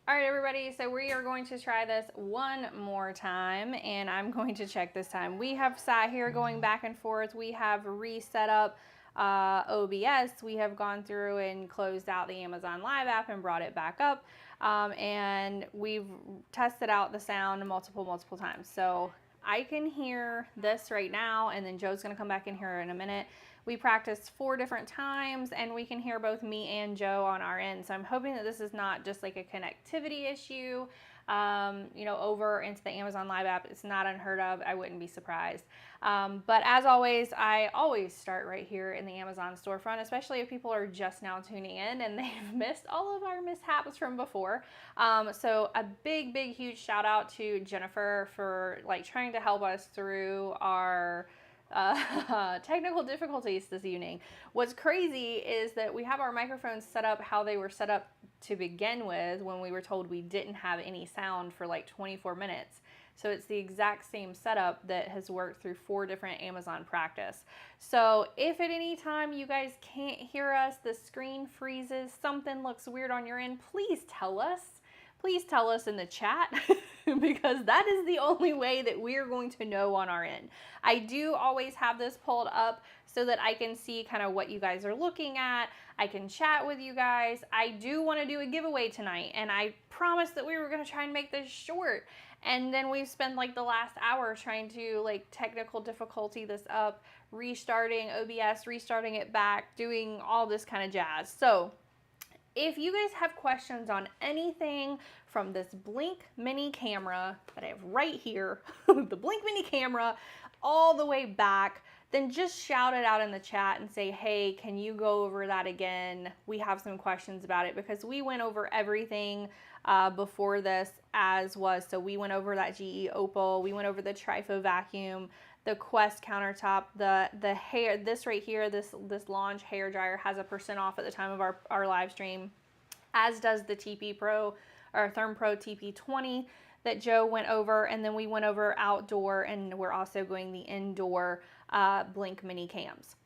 All right, everybody, so we are going to try this one more time, and I'm going to check this time. We have sat here going back and forth. We have reset up OBS. We have gone through and closed out the Amazon Live app and brought it back up, and we've tested out the sound multiple times. So I can hear this right now, and then Joe's going to come back in here in a minute. We practiced 4 different times, and we can hear both me and Joe on our end. So I'm hoping that this is not just like a connectivity issue, you know, over into the Amazon Live app. It's not unheard of. I wouldn't be surprised. But as always, I always start right here in the Amazon storefront, especially if people are just now tuning in and they've missed all of our mishaps from before. So a big, huge shout out to Jennifer for like trying to help us through our technical difficulties this evening. What's crazy is that we have our microphones set up how they were set up to begin with when we were told we didn't have any sound for like 24 minutes. So it's the exact same setup that has worked through 4 different Amazon practice. So if at any time you guys can't hear us, the screen freezes, something looks weird on your end, please tell us. Please tell us in the chat because that is the only way that we're going to know on our end. I do always have this pulled up so that I can see kind of what you guys are looking at. I can chat with you guys. I do want to do a giveaway tonight, and I promised that we were going to try and make this short. And then we've spent like the last hour trying to like technical difficulty this up, restarting OBS, restarting it back, doing all this kind of jazz. So if you guys have questions on anything from this Blink mini camera that I have right here, the Blink mini camera all the way back, then just shout it out in the chat and say, hey, can you go over that again? We have some questions about it because we went over everything before this as was. So we went over that GE Opal, we went over the Trifo vacuum, the Quest countertop, the hair, this right here, this Launch hair dryer has a % off at the time of our live stream, as does the TP Pro or Therm Pro TP20 that Joe went over, and then we went over outdoor, and we're also going the indoor Blink mini cams.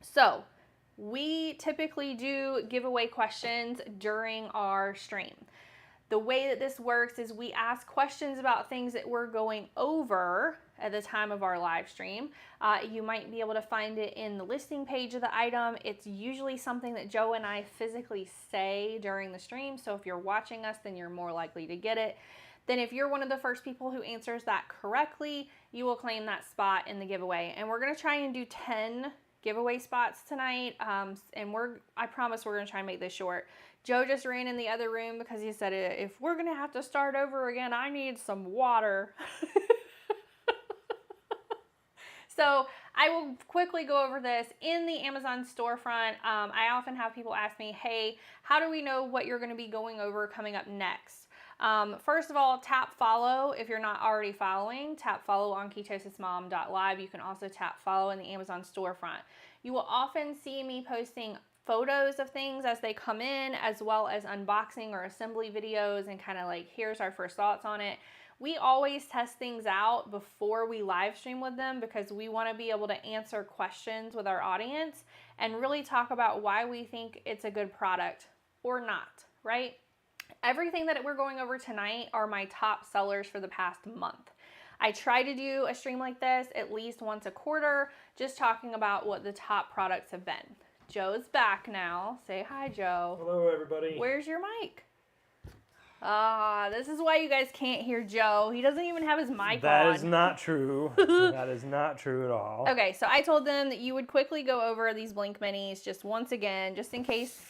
So we typically do giveaway questions during our stream. The way that this works is we ask questions about things that we're going over at the time of our live stream. You might be able to find it in the listing page of the item. It's usually something that Joe and I physically say during the stream. So if you're watching us, then you're more likely to get it. Then if you're one of the first people who answers that correctly, you will claim that spot in the giveaway. And we're going to try and do 10 giveaway spots tonight. And I promise we're going to try and make this short. Joe just ran in the other room because he said, if we're going to have to start over again, I need some water. So I will quickly go over this in the Amazon storefront. I often have people ask me, hey, how do we know what you're going to be going over coming up next? First of all, tap follow if you're not already following. Tap follow on ketosismom.live. You can also tap follow in the Amazon storefront. You will often see me posting photos of things as they come in, as well as unboxing or assembly videos and kind of like, here's our first thoughts on it. We always test things out before we live stream with them because we want to be able to answer questions with our audience and really talk about why we think it's a good product or not, right? Everything that we're going over tonight are my top sellers for the past month. I try to do a stream like this at least once a quarter, just talking about what the top products have been. Joe's back now. Say hi, Joe. Hello, everybody. Where's your mic? This is why you guys can't hear Joe. He doesn't even have his mic on. That is not true. That is not true at all. Okay, so I told them that you would quickly go over these Blink minis just once again, just in case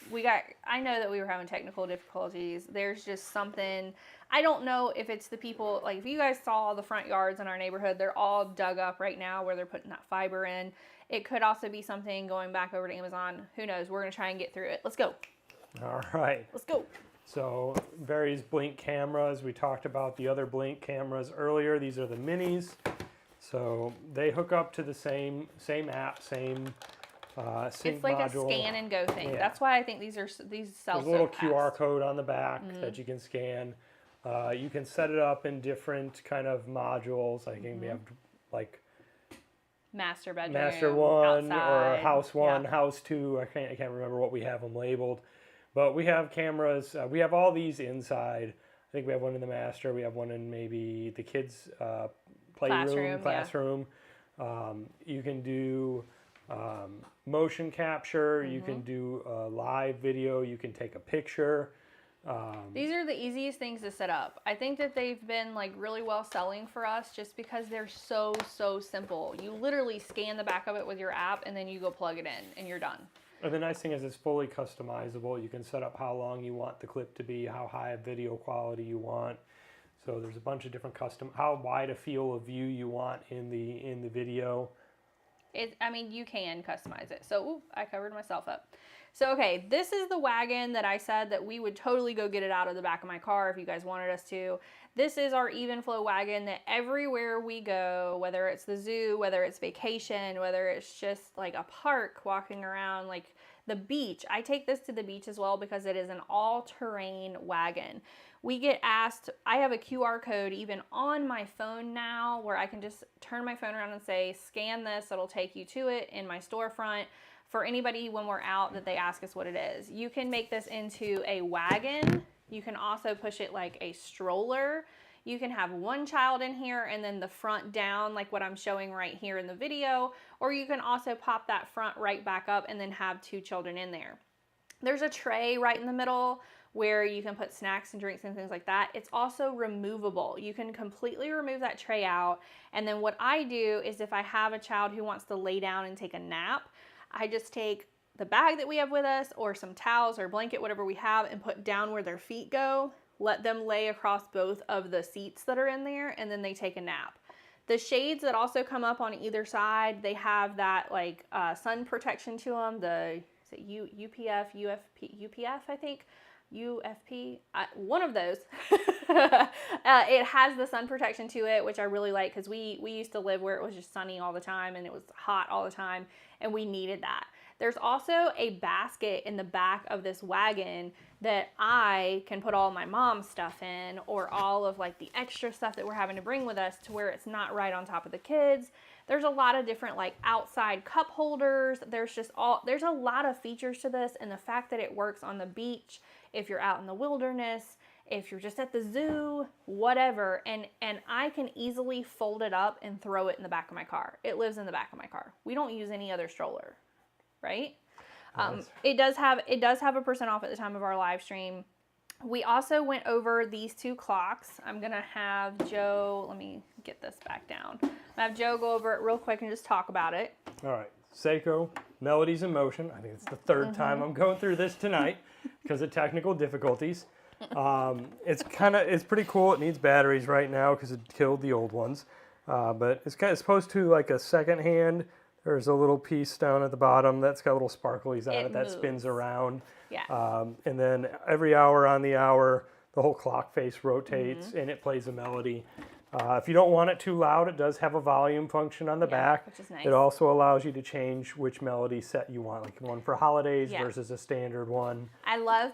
I know that we were having technical difficulties. There's just something, I don't know if it's the people, like if you guys saw the front yards in our neighborhood, they're all dug up right now where they're putting that fiber in. It could also be something going back over to Amazon. Who knows? We're going to try and get through it. Let's go. All right. Let's go. So various Blink cameras. We talked about the other Blink cameras earlier. These are the minis. So they hook up to the same app, same sync it's like module. A scan and go thing. Yeah. That's why I think these sell There's so a little fast. QR code on the back that you can scan. You can set it up in different kind of modules. I think we have like Master bedroom, Master 1 outside. or House 1, Yeah. House 2. I can't remember what we have them labeled. But we have cameras. We have all these inside. think we have one in the master. We have one in maybe the kids' playroom, classroom. Yeah. You can do motion capture. You can do live video. You can take a picture. These are the easiest things to set up. I think that they've been like really well selling for us just because they're so simple. You literally scan the back of it with your app and then you go plug it in and you're done. And the nice thing is it's fully customizable. You can set up how long you want the clip to be, how high a video quality you want. So there's a bunch of different how wide a field of view you want in the video. I mean, you can customize it. So, I covered myself up. So, okay, this is the wagon that I said that we would totally go get it out of the back of my car if you guys wanted us to. This is our even flow wagon that everywhere we go, whether it's the zoo, whether it's vacation, whether it's just like a park walking around, like the beach. I take this to the beach as well because it is an all-terrain wagon. We get asked, I have a QR code even on my phone now where I can just turn my phone around and say, scan this, it'll take you to it in my storefront. For anybody when we're out that they ask us what it is. You can make this into a wagon. You can also push it like a stroller. You can have one child in here and then the front down like what I'm showing right here in the video. Or you can also pop that front right back up and then have 2 children in there. There's a tray right in the middle where you can put snacks and drinks and things like that. It's also removable. You can completely remove that tray out. And then what I do is if I have a child who wants to lay down and take a nap, I just take the bag that we have with us or some towels or blanket, whatever we have, and put down where their feet go, let them lay across both of the seats that are in there, and then they take a nap. The shades that also come up on either side, they have that like sun protection to them, the is it UPF, UFP, UPF, I think. UFP, one of those. It has the sun protection to it, which I really like because we used to live where it was just sunny all the time and it was hot all the time and we needed that. There's also a basket in the back of this wagon that I can put all my mom's stuff in or all of like the extra stuff that we're having to bring with us to where it's not right on top of the kids. There's a lot of different like outside cup holders. There's a lot of features to this, and the fact that it works on the beach, if you're out in the wilderness, if you're just at the zoo, whatever, and I can easily fold it up and throw it in the back of my car. It lives in the back of my car. We don't use any other stroller, right? It does have a % off at the time of our live stream. We also went over these 2 clocks. I'm gonna have Joe, let me get this back down. I'll have Joe go over it real quick and just talk about it. All right, Seiko, Melodies in Motion. I think it's the 3rd time I'm going through this tonight because of technical difficulties. It's pretty cool. It needs batteries right now because it killed the old ones. But it's supposed to like a second hand. There's a little piece down at the bottom that's got little sparklies on it that spins around. Yeah. And then every hour on the hour, the whole clock face rotates and it plays a melody. If you don't want it too loud, it does have a volume function on the back. Which is nice. It also allows you to change which melody set you want, like one for holidays versus a standard one. I love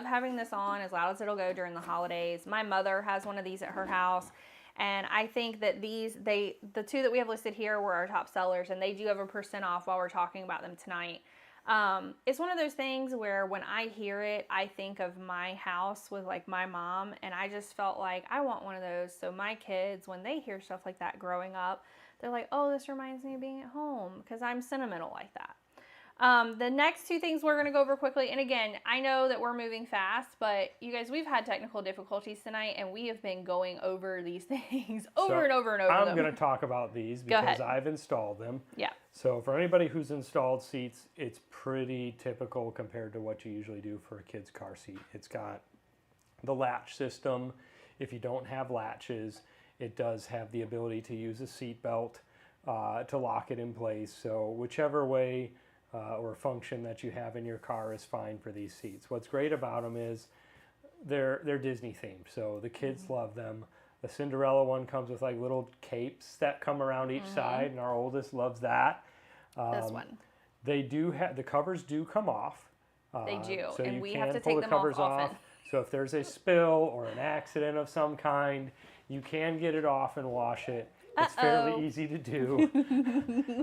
having this on as loud as it'll go during the holidays. My mother has one of these at her house. And I think that the 2 that we have listed here were our top sellers, and they do have a % off while we're talking about them tonight. It's one of those things where when I hear it, I think of my house with like my mom, and I just felt like I want one of those. So my kids, when they hear stuff like that growing up, they're like, oh, this reminds me of being at home because I'm sentimental like that. The next 2 things we're going to go over quickly. And again, I know that we're moving fast, but you guys, we've had technical difficulties tonight and we have been going over these things over and over. I'm going to talk about these because I've installed them. Yeah. So for anybody who's installed seats, it's pretty typical compared to what you usually do for a kid's car seat. It's got the latch system. If you don't have latches, it does have the ability to use a seat belt to lock it in place. So whichever way or function that you have in your car is fine for these seats. What's great about them is they're Disney themed, so the kids love them. The Cinderella one comes with like little capes that come around each side, and our oldest loves that. This one. They do have the covers do come off. They do, so and you we can have to pull take the them covers off often. So if there's a spill or an accident of some kind, you can get it off and wash it. It's fairly easy to do.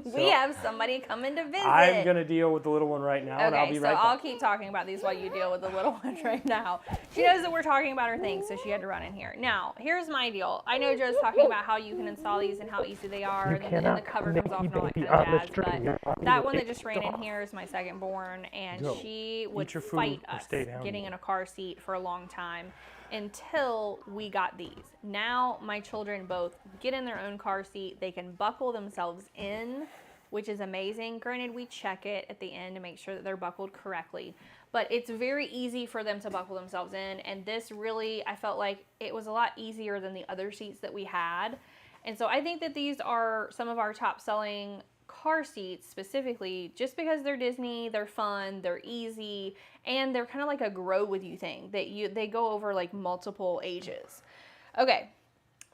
We have somebody coming to visit. I'm going to deal with the little one right now, and I'll be right back. I'll keep talking about these while you deal with the little one right now. She knows that we're talking about her things, so she had to run in here. Now, here's my deal. I know Joe's talking about how you can install these and how easy they are, and the cover comes off and all that kind of jazz, but that one that just ran in here is my second born, and she would fight us getting in a car seat for a long time until we got these. Now my children both get in their own car seat. They can buckle themselves in, which is amazing. Granted, we check it at the end to make sure that they're buckled correctly, but it's very easy for them to buckle themselves in. And this really, I felt like it was a lot easier than the other seats that we had. And so I think that these are some of our top selling car seats specifically just because they're Disney, they're fun, they're easy, and they're kind of like a grow with you thing that they go over like multiple ages. Okay,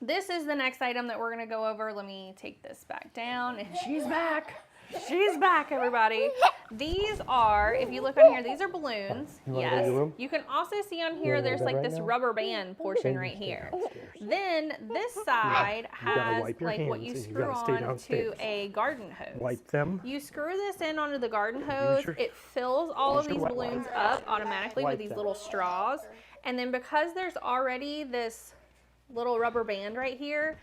this is the next item that we're gonna go over. Let me take this back down, and she's back. She's back, everybody. These are, if you look on here, these are balloons. Yes. You can also see on here, there's like this rubber band portion right here. Then this side has like what you screw on to a garden hose. Wipe them. You screw this in onto the garden hose. It fills all of these balloons up automatically with these little straws. And then because there's already this little rubber band right here,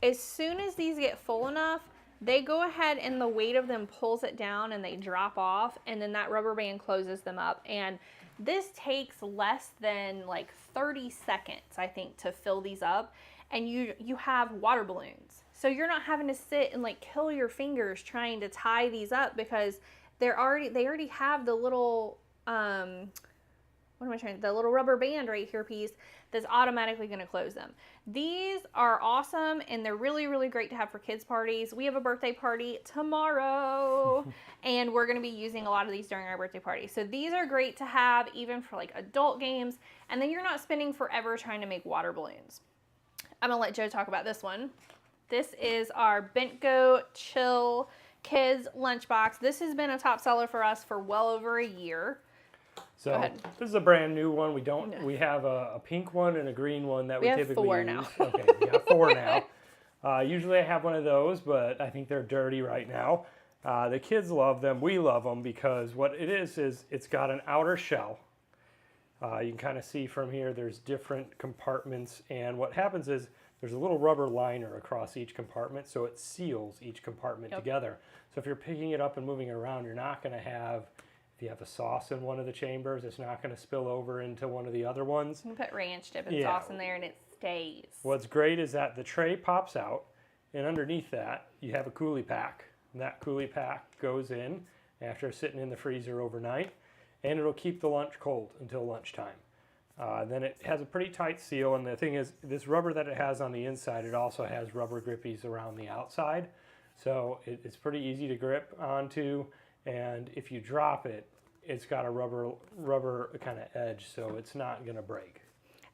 as soon as these get full enough, they go ahead and the weight of them pulls it down and they drop off, and then that rubber band closes them up. And this takes less than like 30 seconds, I think, to fill these up. And you have water balloons. So you're not having to sit and like kill your fingers trying to tie these up because they already have the little the little rubber band right here piece that's automatically going to close them. These are awesome, and they're really, really great to have for kids' parties. We have a birthday party tomorrow, and we're going to be using a lot of these during our birthday party. So these are great to have even for like adult games, and then you're not spending forever trying to make water balloons. I'm going to let Joe talk about this one. This is our Bent Go Chill Kids Lunchbox. This has been a top seller for us for well over a year. So this is a brand new one. We have a pink one and a green one that we typically use. Now. Okay, we got 4 now. Usually I have one of those, but I think they're dirty right now. The kids love them. We love them because what it is it's got an outer shell. You can kind of see from here there's different compartments, and what happens is there's a little rubber liner across each compartment, so it seals each compartment together. So if you're picking it up and moving it around, you're not going to have, if you have a sauce in one of the chambers, it's not going to spill over into one of the other ones. You can put ranch dip and sauce in there and it stays. What's great is that the tray pops out, and underneath that you have a coolie pack. And that coolie pack goes in after sitting in the freezer overnight, and it'll keep the lunch cold until lunchtime. Then it has a pretty tight seal, and the thing is, this rubber that it has on the inside, it also has rubber grippies around the outside. So it's pretty easy to grip onto, and if you drop it, it's got a rubber kind of edge, so it's not going to break.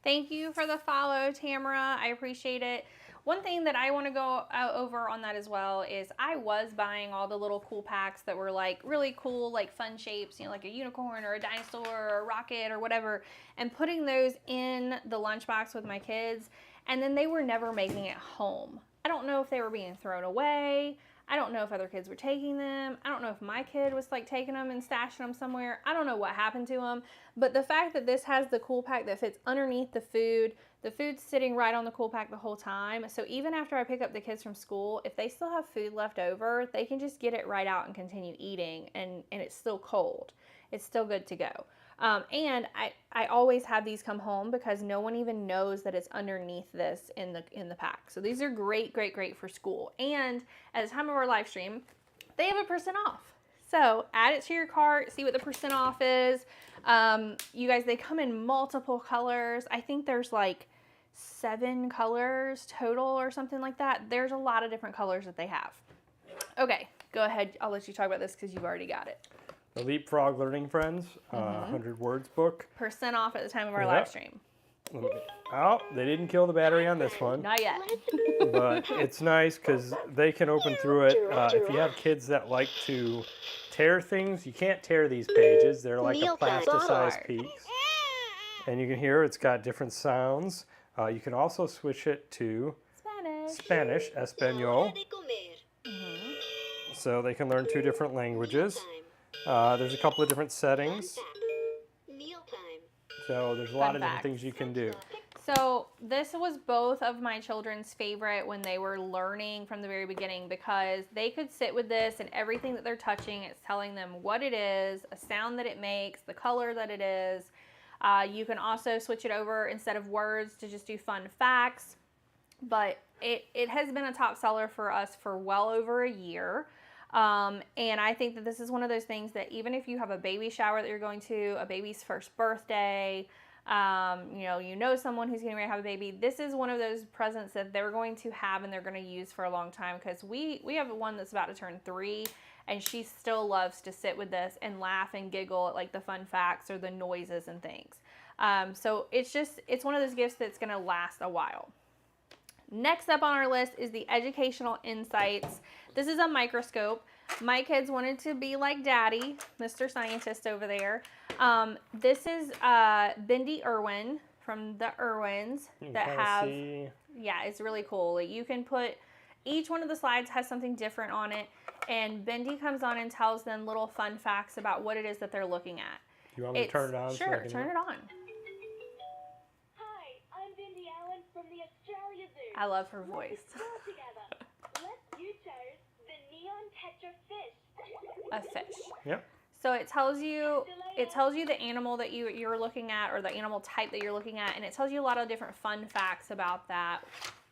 Thank you for the follow, Tamara. I appreciate it. One thing that I want to go over on that as well is I was buying all the little cool packs that were like really cool, like fun shapes, you know, like a unicorn or a dinosaur or a rocket or whatever, and putting those in the lunchbox with my kids, and then they were never making it home. I don't know if they were being thrown away. I don't know if other kids were taking them. I don't know if my kid was like taking them and stashing them somewhere. I don't know what happened to them. But the fact that this has the cool pack that fits underneath the food's sitting right on the cool pack the whole time. So even after I pick up the kids from school, if they still have food left over, they can just get it right out and continue eating, and it's still cold. It's still good to go. And I always have these come home because no one even knows that it's underneath this in the pack. So these are great, great, great for school. And at the time of our live stream, they have a % off. So add it to your cart, see what the % off is. You guys, they come in multiple colors. I think there's like 7 colors total or something like that. There's a lot of different colors that they have. Okay, go ahead. I'll let you talk about this because you've already got it. The Leapfrog Learning Friends, 100 words book. % off at the time of our live stream. Oh, they didn't kill the battery on this one. Not yet. But it's nice because they can open through it. If you have kids that like to tear things, you can't tear these pages. They're like a plasticized piece. And you can hear it's got different sounds. You can also switch it to Spanish, Español. So they can learn 2 different languages. There's a couple of different settings. So there's a lot of different things you can do. So this was both of my children's favorite when they were learning from the very beginning, because they could sit with this and everything that they're touching, it's telling them what it is, a sound that it makes, the color that it is. You can also switch it over instead of words to just do fun facts. But it has been a top seller for us for well over a year. And I think that this is one of those things that even if you have a baby shower that you're going to, a baby's first birthday, you know someone who's getting ready to have a baby, this is one of those presents that they're going to have and they're going to use for a long time, because we have one that's about to turn 3 and she still loves to sit with this and laugh and giggle at like the fun facts or the noises and things. So it's one of those gifts that's going to last a while. Next up on our list is the Educational Insights. This is a microscope. My kids wanted to be like Daddy, Mr. Scientist over there. This is Bindi Irwin from the Irwins that have, yeah, it's really cool. You can put, each one of the slides has something different on it, and Bindi comes on and tells them little fun facts about what it is that they're looking at. You want me to turn it on? Sure, turn it on. I love her voice. A fish. Yep. So it tells you the animal that you're looking at, or the animal type that you're looking at, and it tells you a lot of different fun facts about that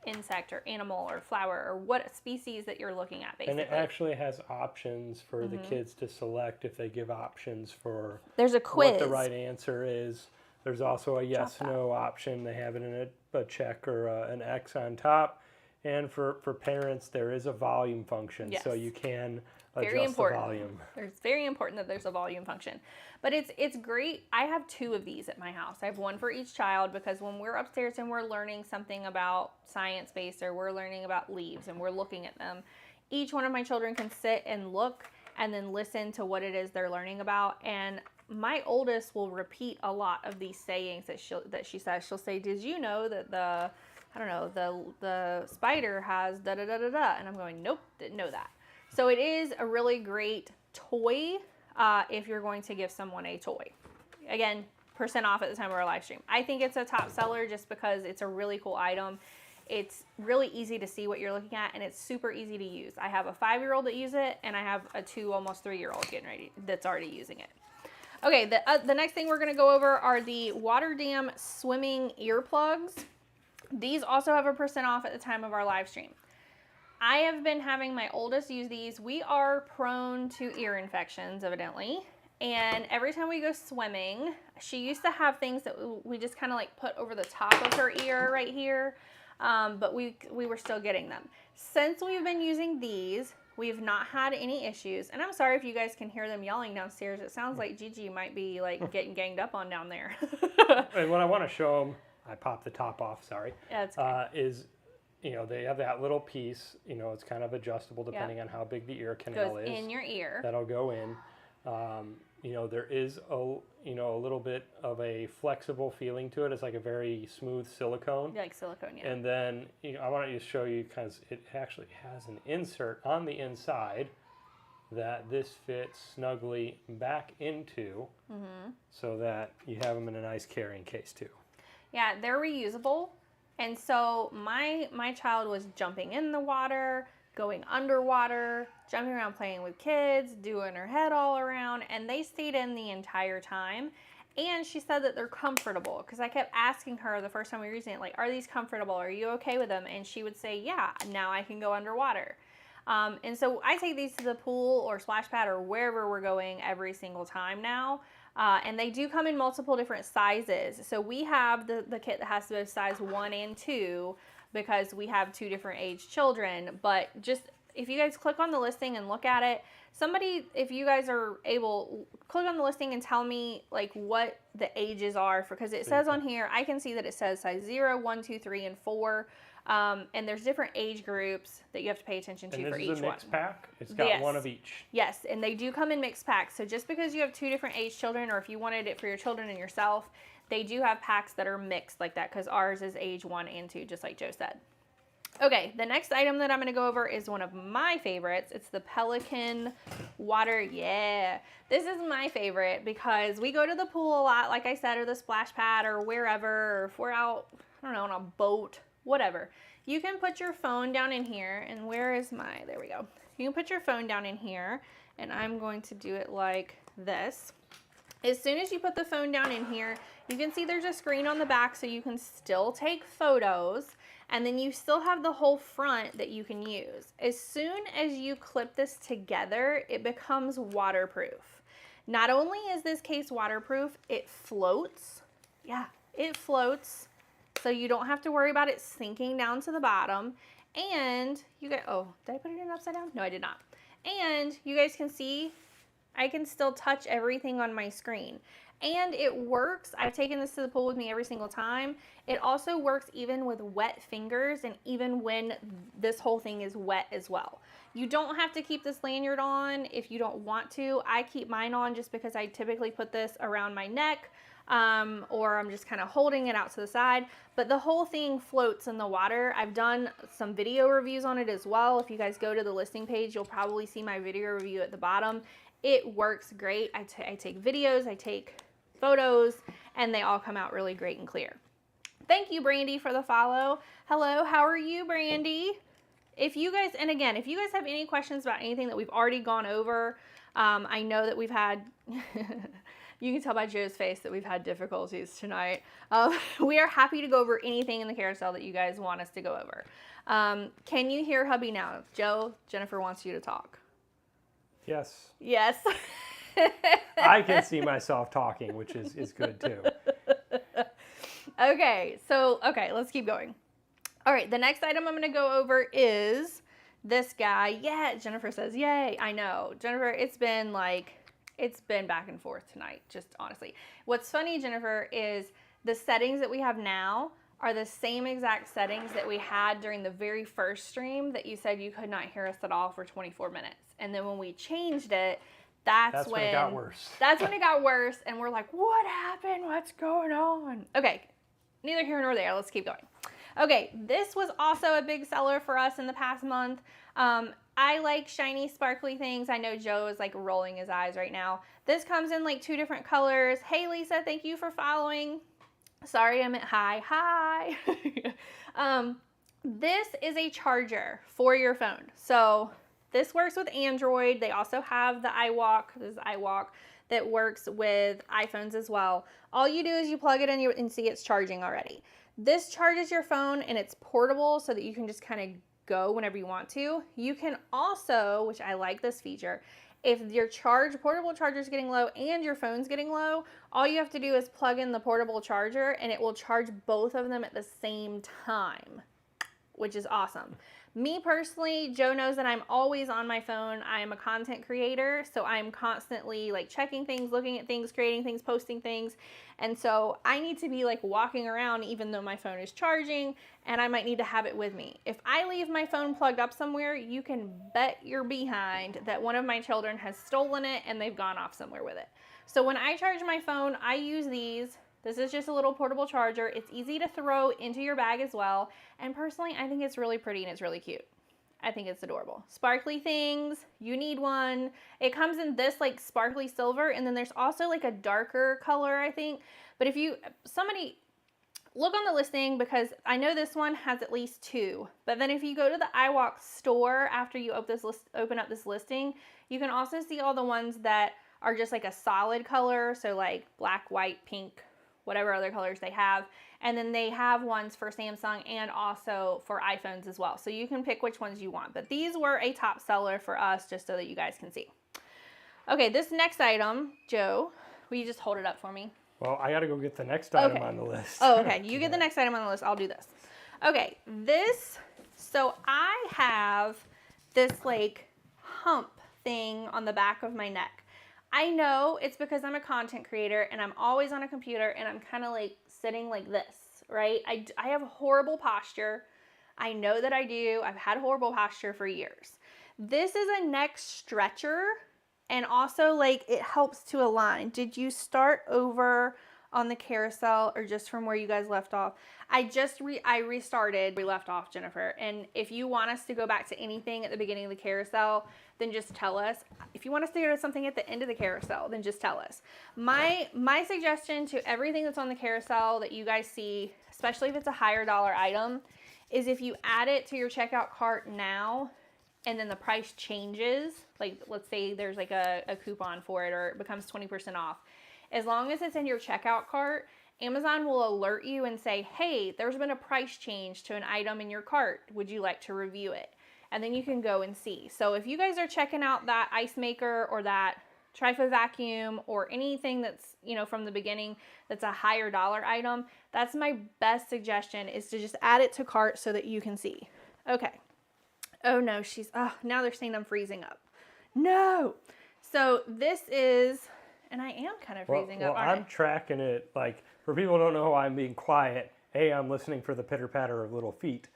insect or animal or flower or what species that you're looking at, basically. And it actually has options for the kids to select if they give options for there's a quiz. What the right answer is. There's also a yes/no option. They have it in a check or an X on top. And for parents, there is a volume function, so you can adjust the volume. It's very important that there's a volume function. But it's great. I have 2 of these at my house. I have one for each child, because when we're upstairs and we're learning something about science-based, or we're learning about leaves and we're looking at them, each one of my children can sit and look and then listen to what it is they're learning about. And my oldest will repeat a lot of these sayings that she says. She'll say, "Did you know that the spider has da da da da da?" And I'm going, "Nope, didn't know that." So it is a really great toy if you're going to give someone a toy. Again, % off at the time of our live stream. I think it's a top seller just because it's a really cool item. It's really easy to see what you're looking at, and it's super easy to use. I have a 5-year-old that uses it, and I have a 2, almost 3-year-old that's already using it. Okay, the next thing we're going to go over are the Water Dam swimming earplugs. These also have a % off at the time of our live stream. I have been having my oldest use these. We are prone to ear infections, evidently. And every time we go swimming, she used to have things that we just kind of like put over the top of her ear right here. But we were still getting them. Since we've been using these, we've not had any issues. And I'm sorry if you guys can hear them yelling downstairs. It sounds like Gigi might be like getting ganged up on down there. And what I want to show them, I popped the top off, sorry, is, they have that little piece, it's kind of adjustable depending on how big the ear canal is. Goes in your ear. That'll go in. There is a little bit of a flexible feeling to it. It's like a very smooth silicone. Like silicone, yeah. And then, I want to show you, because it actually has an insert on the inside that this fits snugly back into, so that you have them in a nice carrying case too. Yeah, they're reusable. And so my child was jumping in the water, going underwater, jumping around playing with kids, doing her head all around, and they stayed in the entire time. And she said that they're comfortable, because I kept asking her the first time we were using it, like, are these comfortable? Are you okay with them? And she would say, yeah, now I can go underwater. And so I take these to the pool or splash pad or wherever we're going every single time now. And they do come in multiple different sizes. So we have the kit that has both size 1 and 2, because we have 2 different age children. But just, if you guys click on the listing and look at it, somebody, if you guys are able, click on the listing and tell me like what the ages are, because it says on here, I can see that it says size 0, 1, 2, 3, and 4. And there's different age groups that you have to pay attention to for each one. And this is a mixed pack? It's got one of each. Yes, and they do come in mixed packs. So just because you have 2 different age children, or if you wanted it for your children and yourself, they do have packs that are mixed like that, because ours is age 1 and 2, just like Joe said. Okay, the next item that I'm going to go over is one of my favorites. It's the Pelican Water. Yeah, this is my favorite because we go to the pool a lot, like I said, or the splash pad or wherever, or if we're out, I don't know, on a boat, whatever. You can put your phone down in here, and where is my, there we go. You can put your phone down in here, and I'm going to do it like this. As soon as you put the phone down in here, you can see there's a screen on the back so you can still take photos, and then you still have the whole front that you can use. As soon as you clip this together, it becomes waterproof. Not only is this case waterproof, it floats. Yeah, it floats, so you don't have to worry about it sinking down to the bottom. And you get, oh, did I put it in upside down? No, I did not. And you guys can see I can still touch everything on my screen. And it works. I've taken this to the pool with me every single time. It also works even with wet fingers and even when this whole thing is wet as well. You don't have to keep this lanyard on if you don't want to. I keep mine on just because I typically put this around my neck or I'm just kind of holding it out to the side. But the whole thing floats in the water. I've done some video reviews on it as well. If you guys go to the listing page, you'll probably see my video review at the bottom. It works great. I take videos, I take photos, and they all come out really great and clear. Thank you, Brandy, for the follow. Hello, how are you, Brandy? If you guys, and again, if you guys have any questions about anything that we've already gone over, I know that we've had, you can tell by Joe's face that we've had difficulties tonight. We are happy to go over anything in the carousel that you guys want us to go over. Can you hear hubby now? Joe, Jennifer wants you to talk. Yes. Yes. I can see myself talking, which is good too. Okay, let's keep going. All right, the next item I'm going to go over is this guy. Yeah, Jennifer says, yay. I know. Jennifer, it's been back and forth tonight, just honestly. What's funny, Jennifer, is the settings that we have now are the same exact settings that we had during the very first stream that you said you could not hear us at all for 24 minutes. And then when we changed it, that's when it got worse. That's when it got worse, and we're like, what happened? What's going on? Okay, neither here nor there. Let's keep going. Okay, this was also a big seller for us in the past month. I like shiny, sparkly things. I know Joe is like rolling his eyes right now. This comes in like 2 different colors. Hey, Lisa, thank you for following. Sorry, I meant hi. Hi. This is a charger for your phone. So this works with Android. They also have the iWalk. This is iWalk that works with iPhones as well. All you do is you plug it in and see it's charging already. This charges your phone and it's portable so that you can just kind of go whenever you want to. You can also, which I like this feature, if your portable charger is getting low and your phone's getting low, all you have to do is plug in the portable charger and it will charge both of them at the same time, which is awesome. Me personally, Joe knows that I'm always on my phone. I am a content creator, so I'm constantly like checking things, looking at things, creating things, posting things. And so I need to be like walking around even though my phone is charging, and I might need to have it with me. If I leave my phone plugged up somewhere, you can bet your behind that one of my children has stolen it and they've gone off somewhere with it. So when I charge my phone, I use these. This is just a little portable charger. It's easy to throw into your bag as well. And personally, I think it's really pretty and it's really cute. I think it's adorable. Sparkly things, you need one. It comes in this like sparkly silver, and then there's also like a darker color, I think. But if somebody look on the listing, because I know this one has at least 2. But then if you go to the iWalk store after you open up this listing, you can also see all the ones that are just like a solid color. So like black, white, pink, whatever other colors they have. And then they have ones for Samsung and also for iPhones as well. So you can pick which ones you want. But these were a top seller for us, just so that you guys can see. Okay, this next item, Joe, will you just hold it up for me? Well, I got to go get the next item on the list. Oh, okay. You get the next item on the list. I'll do this. Okay, so I have this like hump thing on the back of my neck. I know it's because I'm a content creator and I'm always on a computer and I'm kind of like sitting like this, right? I have horrible posture. I know that I do. I've had horrible posture for years. This is a neck stretcher, and also like it helps to align. Did you start over on the carousel or just from where you guys left off. I restarted. We left off, Jennifer. And if you want us to go back to anything at the beginning of the carousel, then just tell us. If you want us to go to something at the end of the carousel, then just tell us. My suggestion to everything that's on the carousel that you guys see, especially if it's a higher dollar item, is if you add it to your checkout cart now and then the price changes, like let's say there's like a coupon for it or it becomes 20% off. As long as it's in your checkout cart, Amazon will alert you and say, hey, there's been a price change to an item in your cart. Would you like to review it? And then you can go and see. So if you guys are checking out that ice maker or that Trifo vacuum or anything that's, you know, from the beginning that's a higher dollar item, that's my best suggestion, is to just add it to cart so that you can see. Okay. Oh no, now they're saying I'm freezing up. No. So this is, and I am kind of freezing up, aren't I? I'm tracking it, like, for people who don't know why I'm being quiet, A, I'm listening for the pitter-patter of little feet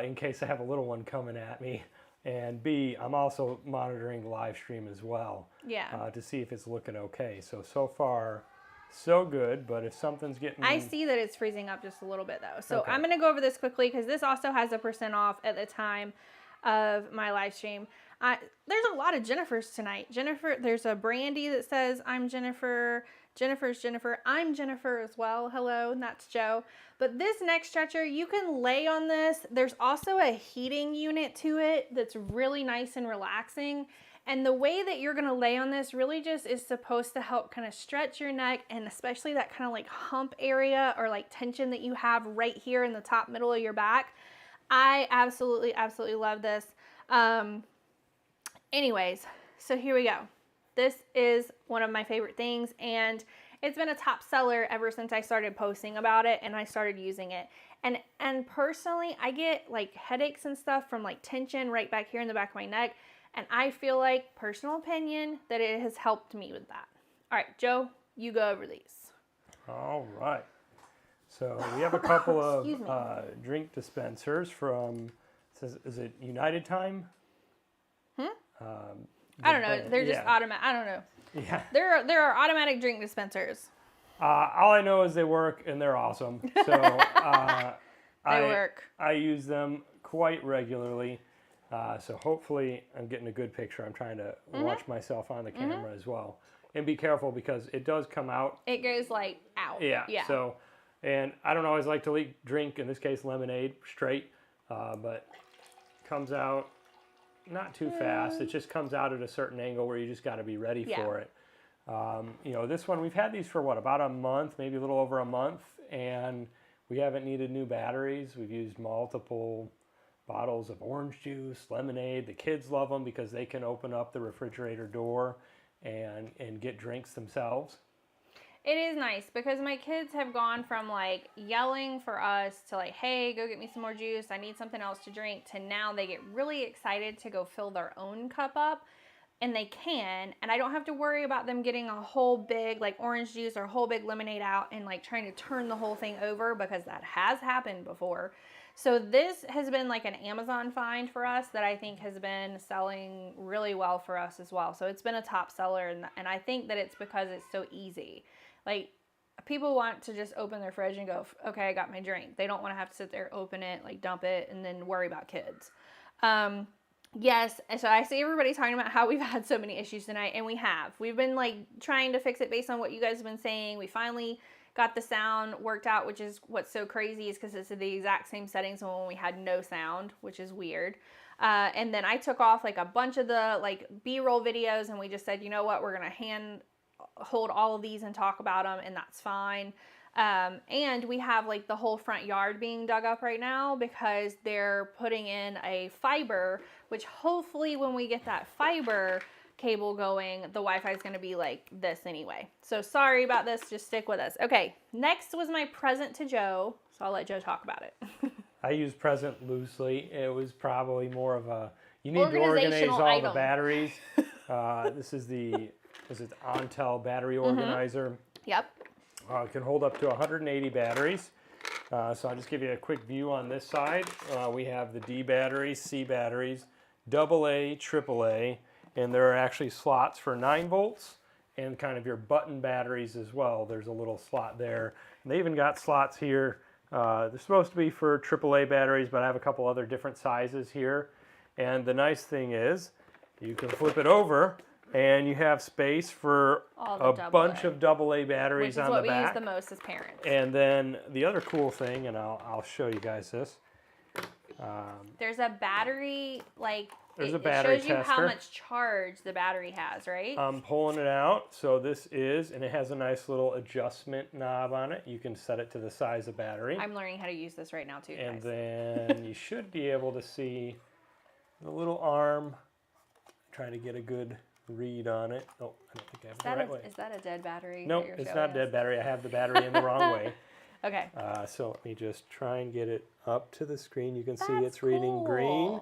in case I have a little one coming at me. And B, I'm also monitoring the live stream as well to see if it's looking okay. So far, so good, but if something's getting... I see that it's freezing up just a little bit, though. So okay. I'm going to go over this quickly because this also has a % off at the time of my live stream. There's a lot of Jennifers tonight. Jennifer, there's a Brandy that says, I'm Jennifer. Jennifer's Jennifer. I'm Jennifer as well. Hello, and that's Joe. But this neck stretcher, you can lay on this. There's also a heating unit to it that's really nice and relaxing. And the way that you're going to lay on this really just is supposed to help kind of stretch your neck, and especially that kind of like hump area or like tension that you have right here in the top middle of your back. I absolutely, absolutely love this. Anyways, so here we go. This is one of my favorite things, and it's been a top seller ever since I started posting about it and I started using it. And personally, I get like headaches and stuff from like tension right back here in the back of my neck, and I feel like, personal opinion, that it has helped me with that. All right, Joe, you go over these. All right. So we have a couple of drink dispensers from, is it United Time? I don't know. They're just automatic. I don't know. Yeah. There are automatic drink dispensers. All I know is they work and they're awesome. So they work. I use them quite regularly. So hopefully I'm getting a good picture. I'm trying to watch myself on the camera as well. And be careful because it does come out. It goes like out. Yeah. So, and I don't always like to drink, in this case, lemonade straight, but comes out not too fast. It just comes out at a certain angle where you just got to be ready for it. You know, this one, we've had these for what, about a month, maybe a little over a month, and we haven't needed new batteries. We've used multiple bottles of orange juice, lemonade. The kids love them because they can open up the refrigerator door and get drinks themselves. It is nice because my kids have gone from like yelling for us to like, hey, go get me some more juice, I need something else to drink, to now they get really excited to go fill their own cup up, and they can, and I don't have to worry about them getting a whole big like orange juice or a whole big lemonade out and like trying to turn the whole thing over, because that has happened before. So this has been like an Amazon find for us that I think has been selling really well for us as well. So it's been a top seller, and I think that it's because it's so easy. Like, people want to just open their fridge and go, okay, I got my drink. They don't want to have to sit there, open it, like dump it, and then worry about kids. Yes, so I see everybody talking about how we've had so many issues tonight, and we have. We've been like trying to fix it based on what you guys have been saying. We finally got the sound worked out, which is what's so crazy, is because it's the exact same settings when we had no sound, which is weird. And then I took off like a bunch of the like B-roll videos, and we just said, you know what, we're going to hold all of these and talk about them, and that's fine. And we have like the whole front yard being dug up right now because they're putting in a fiber, which hopefully when we get that fiber cable going, the Wi-Fi is going to be like this anyway. So sorry about this, just stick with us. Okay, next was my present to Joe, so I'll let Joe talk about it. I use present loosely. It was probably more of a, you need to organize all the batteries. This is the Untitled battery organizer. Yep. It can hold up to 180 batteries. So I'll just give you a quick view on this side. We have the D batteries, C batteries, AA, AAA, and there are actually slots for 9 volts and kind of your button batteries as well. There's a little slot there. And they even got slots here. They're supposed to be for AAA batteries, but I have a couple other different sizes here. And the nice thing is you can flip it over and you have space for a bunch of AA batteries on the back. Which is what we use the most as parents. And then the other cool thing, and I'll show you guys this. There's a battery, like, there's a battery it shows you how tester. much charge the battery has, right? I'm pulling it out. So this is, and it has a nice little adjustment knob on it. You can set it to the size of battery. I'm learning how to use this right now too, guys. And then you should be able to see the little arm. Trying to get a good read on it. Oh, I don't think I have it the right way. Is that a dead battery? Nope, it's not a dead battery. I have the battery in the wrong way. Okay. So let me just try and get it up to the screen. You can see That's it's reading green.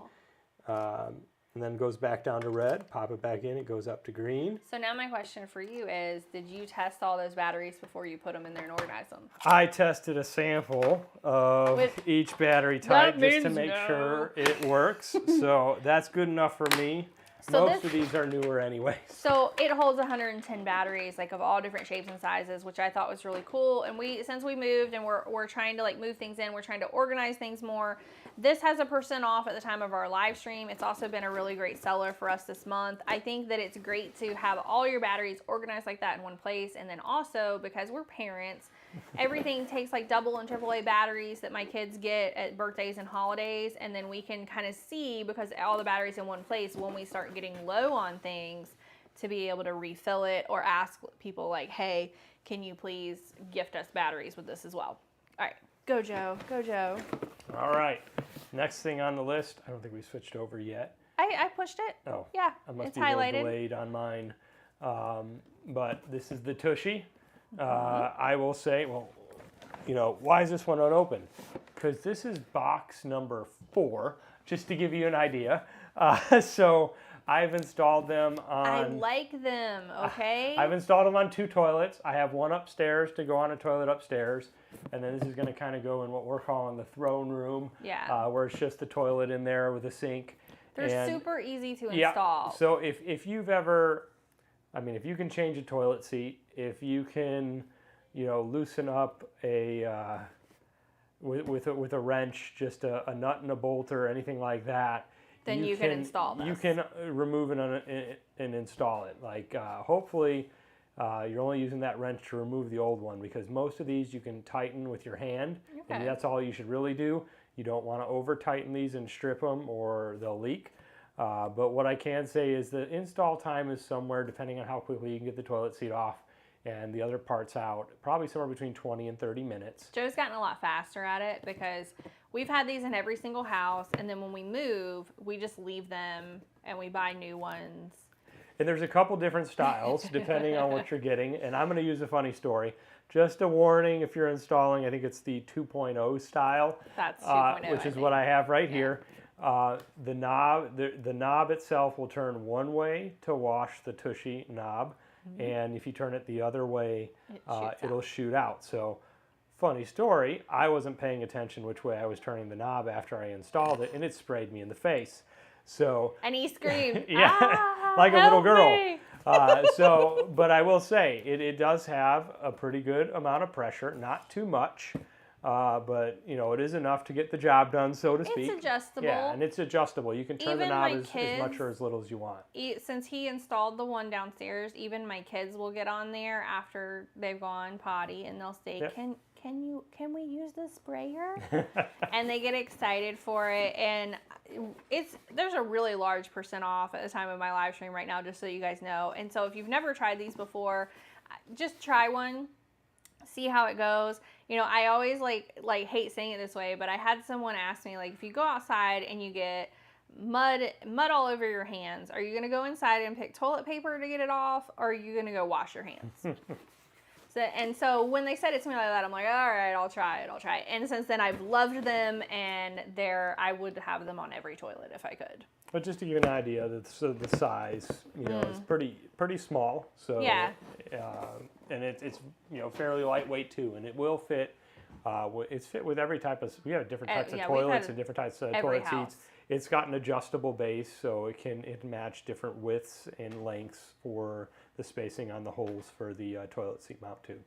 cool. And then goes back down to red. Pop it back in. It goes up to green. So now my question for you is, did you test all those batteries before you put them in there and organize them? I tested a sample of each battery type just to make sure it works. So that's good enough for me. So Most of these are newer anyways. So it holds 110 batteries, like of all different shapes and sizes, which I thought was really cool. And since we moved and we're trying to like move things in, we're trying to organize things more. This has a % off at the time of our live stream. It's also been a really great seller for us this month. I think that it's great to have all your batteries organized like that in one place. And then also, because we're parents, everything takes like AA and AAA batteries that my kids get at birthdays and holidays. And then we can kind of see, because all the batteries in one place, when we start getting low on things, to be able to refill it or ask people like, hey, can you please gift us batteries with this as well? All right, go Joe, go Joe. All right, next thing on the list, I don't think we switched over yet. I pushed it. Oh, yeah, I must it's be a little highlighted. delayed on mine. But this is the Tushy. I will say, well, you know, why is this one unopened? Because this is box number 4, just to give you an idea. So I've installed them on... I like them, okay? I've installed them on 2 toilets. I have one upstairs to go on a toilet upstairs. And then this is going to kind of go in what we're calling the throne room. Yeah. Where it's just the toilet in there with a sink. They're super easy to yeah, install. So if you've ever... I mean, if you can change a toilet seat, if you can, you know, loosen up a... with a wrench, just a nut and a bolt or anything like that, then you can install this. You can remove it and install it. Like, hopefully, you're only using that wrench to remove the old one, because most of these you can tighten with your hand. Okay. And that's all you should really do. You don't want to over tighten these and strip them, or they'll leak. But what I can say is the install time is somewhere, depending on how quickly you can get the toilet seat off and the other parts out, probably somewhere between 20 and 30 minutes. Joe's gotten a lot faster at it, because we've had these in every single house, and then when we move, we just leave them and we buy new ones. And there's a couple different styles depending on what you're getting. And I'm going to use a funny story. Just a warning, if you're installing, I think it's the 2.0 style. That's 2.0, which is what I have right here. The knob itself will turn one way to wash the Tushy knob. And if you turn it the other way, it'll shoot out. So, funny story, I wasn't paying attention which way I was turning the knob after I installed it, and it sprayed me in the face. So, and he screamed, yeah, like a little girl. Me. But I will say, it does have a pretty good amount of pressure, not too much. But, you know, it is enough to get the job done, so to speak. It's adjustable. Yeah, and it's adjustable. You can turn Even the knob my as kids, much or as little as you want. Since he installed the one downstairs, even my kids will get on there after they've gone potty, and they'll say, Yep. can we use the sprayer? And they get excited for it, and there's a really large % off at the time of my live stream right now, just so you guys know. And so if you've never tried these before, just try one. See how it goes. You know, I always like hate saying it this way, but I had someone ask me, like, if you go outside and you get mud all over your hands, are you going to go inside and pick toilet paper to get it off, or are you going to go wash your hands? So when they said it to me like that, I'm like, all right, I'll try it. And since then, I've loved them, and I would have them on every toilet if I could. But just to give you an idea, the size, you know, is pretty small. So yeah. And it's you know, fairly lightweight too, and it will fit It's fit with every type of, we have different types of yeah, we've toilets had and different types of every toilet house. seats. It's got an adjustable base, so it can match different widths and lengths for the spacing on the holes for the toilet seat mount too.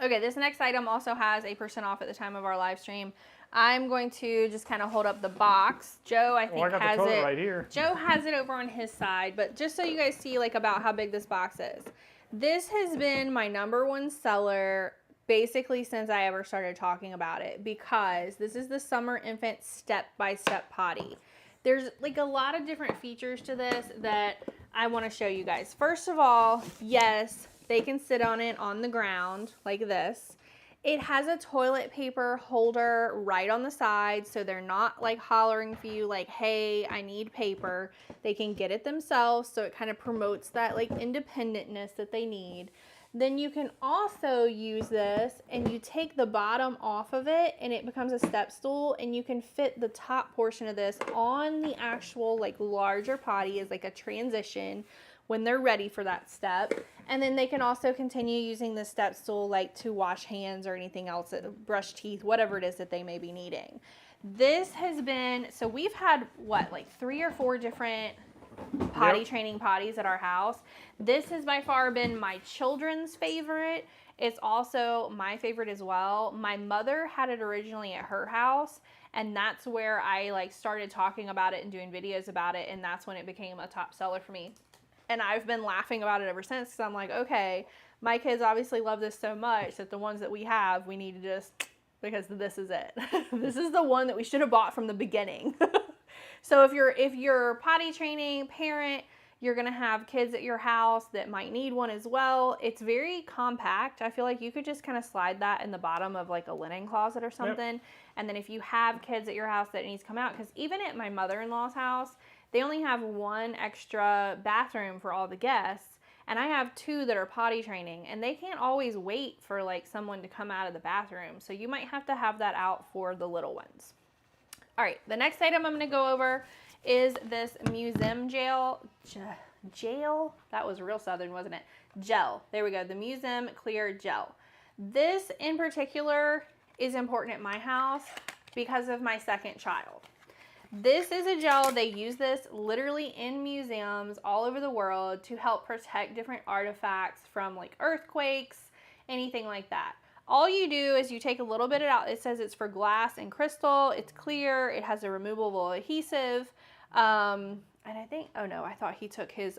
Okay, this next item also has a % off at the time of our live stream. I'm going to just kind of hold up the box. Joe, I think, I got has the toilet it right here. Joe has it over on his side, but just so you guys see like about how big this box is. This has been my #1 seller basically since I ever started talking about it, because this is the Summer Infant Step-by-Step Potty. There's like a lot of different features to this that I want to show you guys. First of all, yes, they can sit on it on the ground like this. It has a toilet paper holder right on the side, so they're not like hollering for you like, hey, I need paper. They can get it themselves, so it kind of promotes that like independentness that they need. Then you can also use this and you take the bottom off of it and it becomes a step stool, and you can fit the top portion of this on the actual like larger potty as like a transition when they're ready for that step. And then they can also continue using the step stool like to wash hands or anything else, brush teeth, whatever it is that they may be needing. This has been, so we've had what, like 3 or 4 different potty training potties at our house. This has by far been my children's favorite. It's also my favorite as well. My mother had it originally at her house, and that's where I like started talking about it and doing videos about it, and that's when it became a top seller for me. And I've been laughing about it ever since, because I'm like, okay, my kids obviously love this so much that the ones that we have, we need to just, because this is it. This is the one that we should have bought from the beginning. So if you're potty training parent, you're going to have kids at your house that might need one as well. It's very compact. I feel like you could just kind of slide that in the bottom of like a linen closet or something. Yep. And then if you have kids at your house that needs to come out, because even at my mother-in-law's house, they only have 1 extra bathroom for all the guests, and I have 2 that are potty training, and they can't always wait for like someone to come out of the bathroom. So you might have to have that out for the little ones. All right, the next item I'm going to go over is this museum gel. That was real southern, wasn't it? Gel. There we go. The museum clear gel. This in particular is important at my house because of my second child. This is a gel. They use this literally in museums all over the world to help protect different artifacts from like earthquakes, anything like that. All you do is you take a little bit out. It says it's for glass and crystal. It's clear. It has a removable adhesive. And I think, oh no, I thought he took his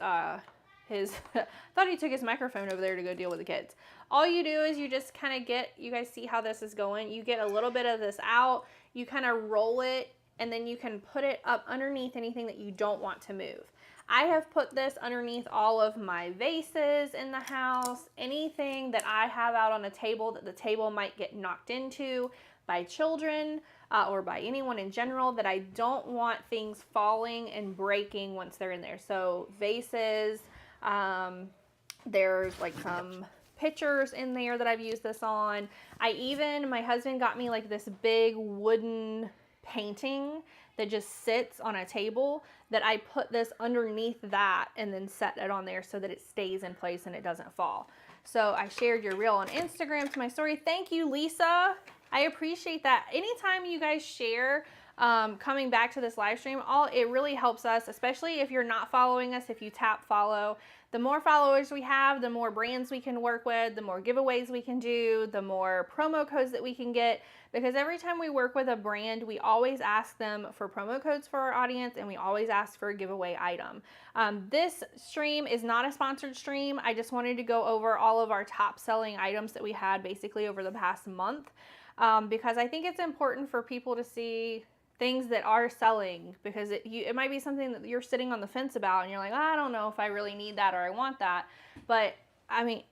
microphone over there to go deal with the kids. All you do is you just kind of get, you guys see how this is going. You get a little bit of this out. You kind of roll it, and then you can put it up underneath anything that you don't want to move. I have put this underneath all of my vases in the house, anything that I have out on a table that the table might get knocked into by children or by anyone in general, that I don't want things falling and breaking once they're in there. So vases, there's like some pictures in there that I've used this on. My husband got me like this big wooden painting that just sits on a table, that I put this underneath that and then set it on there so that it stays in place and it doesn't fall. So I shared your reel on Instagram to my story. Thank you, Lisa. I appreciate that. Anytime you guys share coming back to this live stream, it really helps us, especially if you're not following us. If you tap follow, the more followers we have, the more brands we can work with, the more giveaways we can do, the more promo codes that we can get. Because every time we work with a brand, we always ask them for promo codes for our audience, and we always ask for a giveaway item. This stream is not a sponsored stream. I just wanted to go over all of our top selling items that we had basically over the past month, because I think it's important for people to see things that are selling, because it might be something that you're sitting on the fence about and you're like, I don't know if I really need that or I want that. But I mean,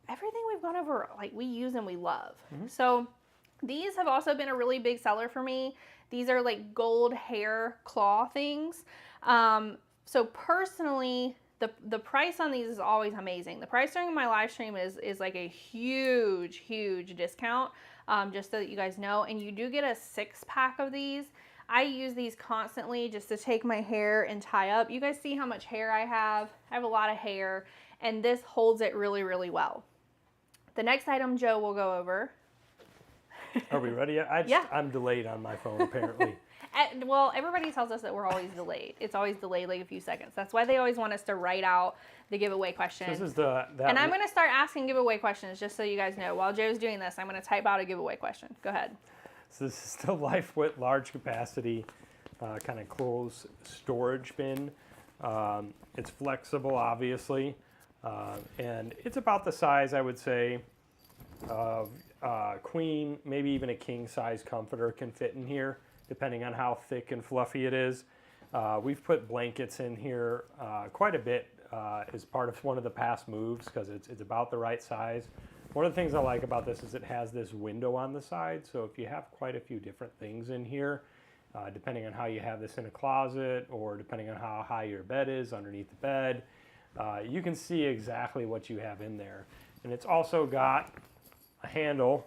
everything we've gone over, like, we use and we love. Mm-hmm. So these have also been a really big seller for me. These are like gold hair claw things. So personally, the price on these is always amazing. The price during my live stream is like a huge, huge discount. Just so that you guys know, and you do get a 6-pack of these. I use these constantly just to take my hair and tie up. You guys see how much hair I have? I have a lot of hair, and this holds it really, really well. The next item Joe will go over Are we ready? Yeah. I'm delayed on my phone apparently. Well, everybody tells us that we're always delayed. It's always delayed like a few seconds. That's why they always want us to write out the giveaway question. This is and I'm going to start asking giveaway questions just so you guys know. While Joe's doing this, I'm going to type out a giveaway question. Go ahead. So this is the LifeWit large capacity kind of closed storage bin. It's flexible, obviously, and it's about the size, I would say, of queen, maybe even a king size comforter can fit in here, depending on how thick and fluffy it is. We've put blankets in here quite a bit as part of one of the past moves because it's about the right size. One of the things I like about this is it has this window on the side, so if you have quite a few different things in here, depending on how you have this in a closet or depending on how high your bed is underneath the bed, you can see exactly what you have in there. And it's also got a handle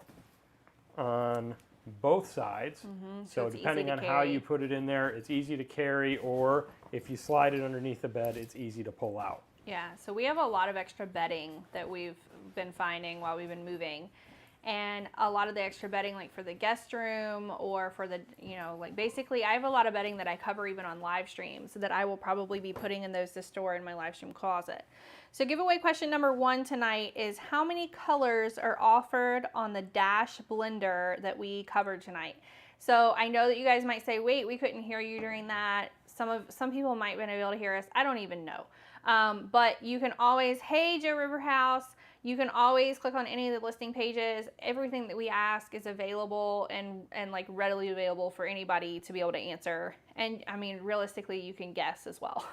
on both sides, so depending on how you put it in there, it's easy to carry, or if you slide it underneath the bed, it's easy to pull out. Yeah, so we have a lot of extra bedding that we've been finding while we've been moving. And a lot of the extra bedding, like for the guest room or for the, like basically I have a lot of bedding that I cover even on live streams that I will probably be putting in those to store in my live stream closet. So giveaway question number 1 tonight is how many colors are offered on the Dash blender that we covered tonight? So I know that you guys might say, wait, we couldn't hear you during that. Some people might have been able to hear us. I don't even know. But you can always, hey, Joe Riverhouse, you can always click on any of the listing pages. Everything that we ask is available and like readily available for anybody to be able to answer. And I mean, realistically, you can guess as well.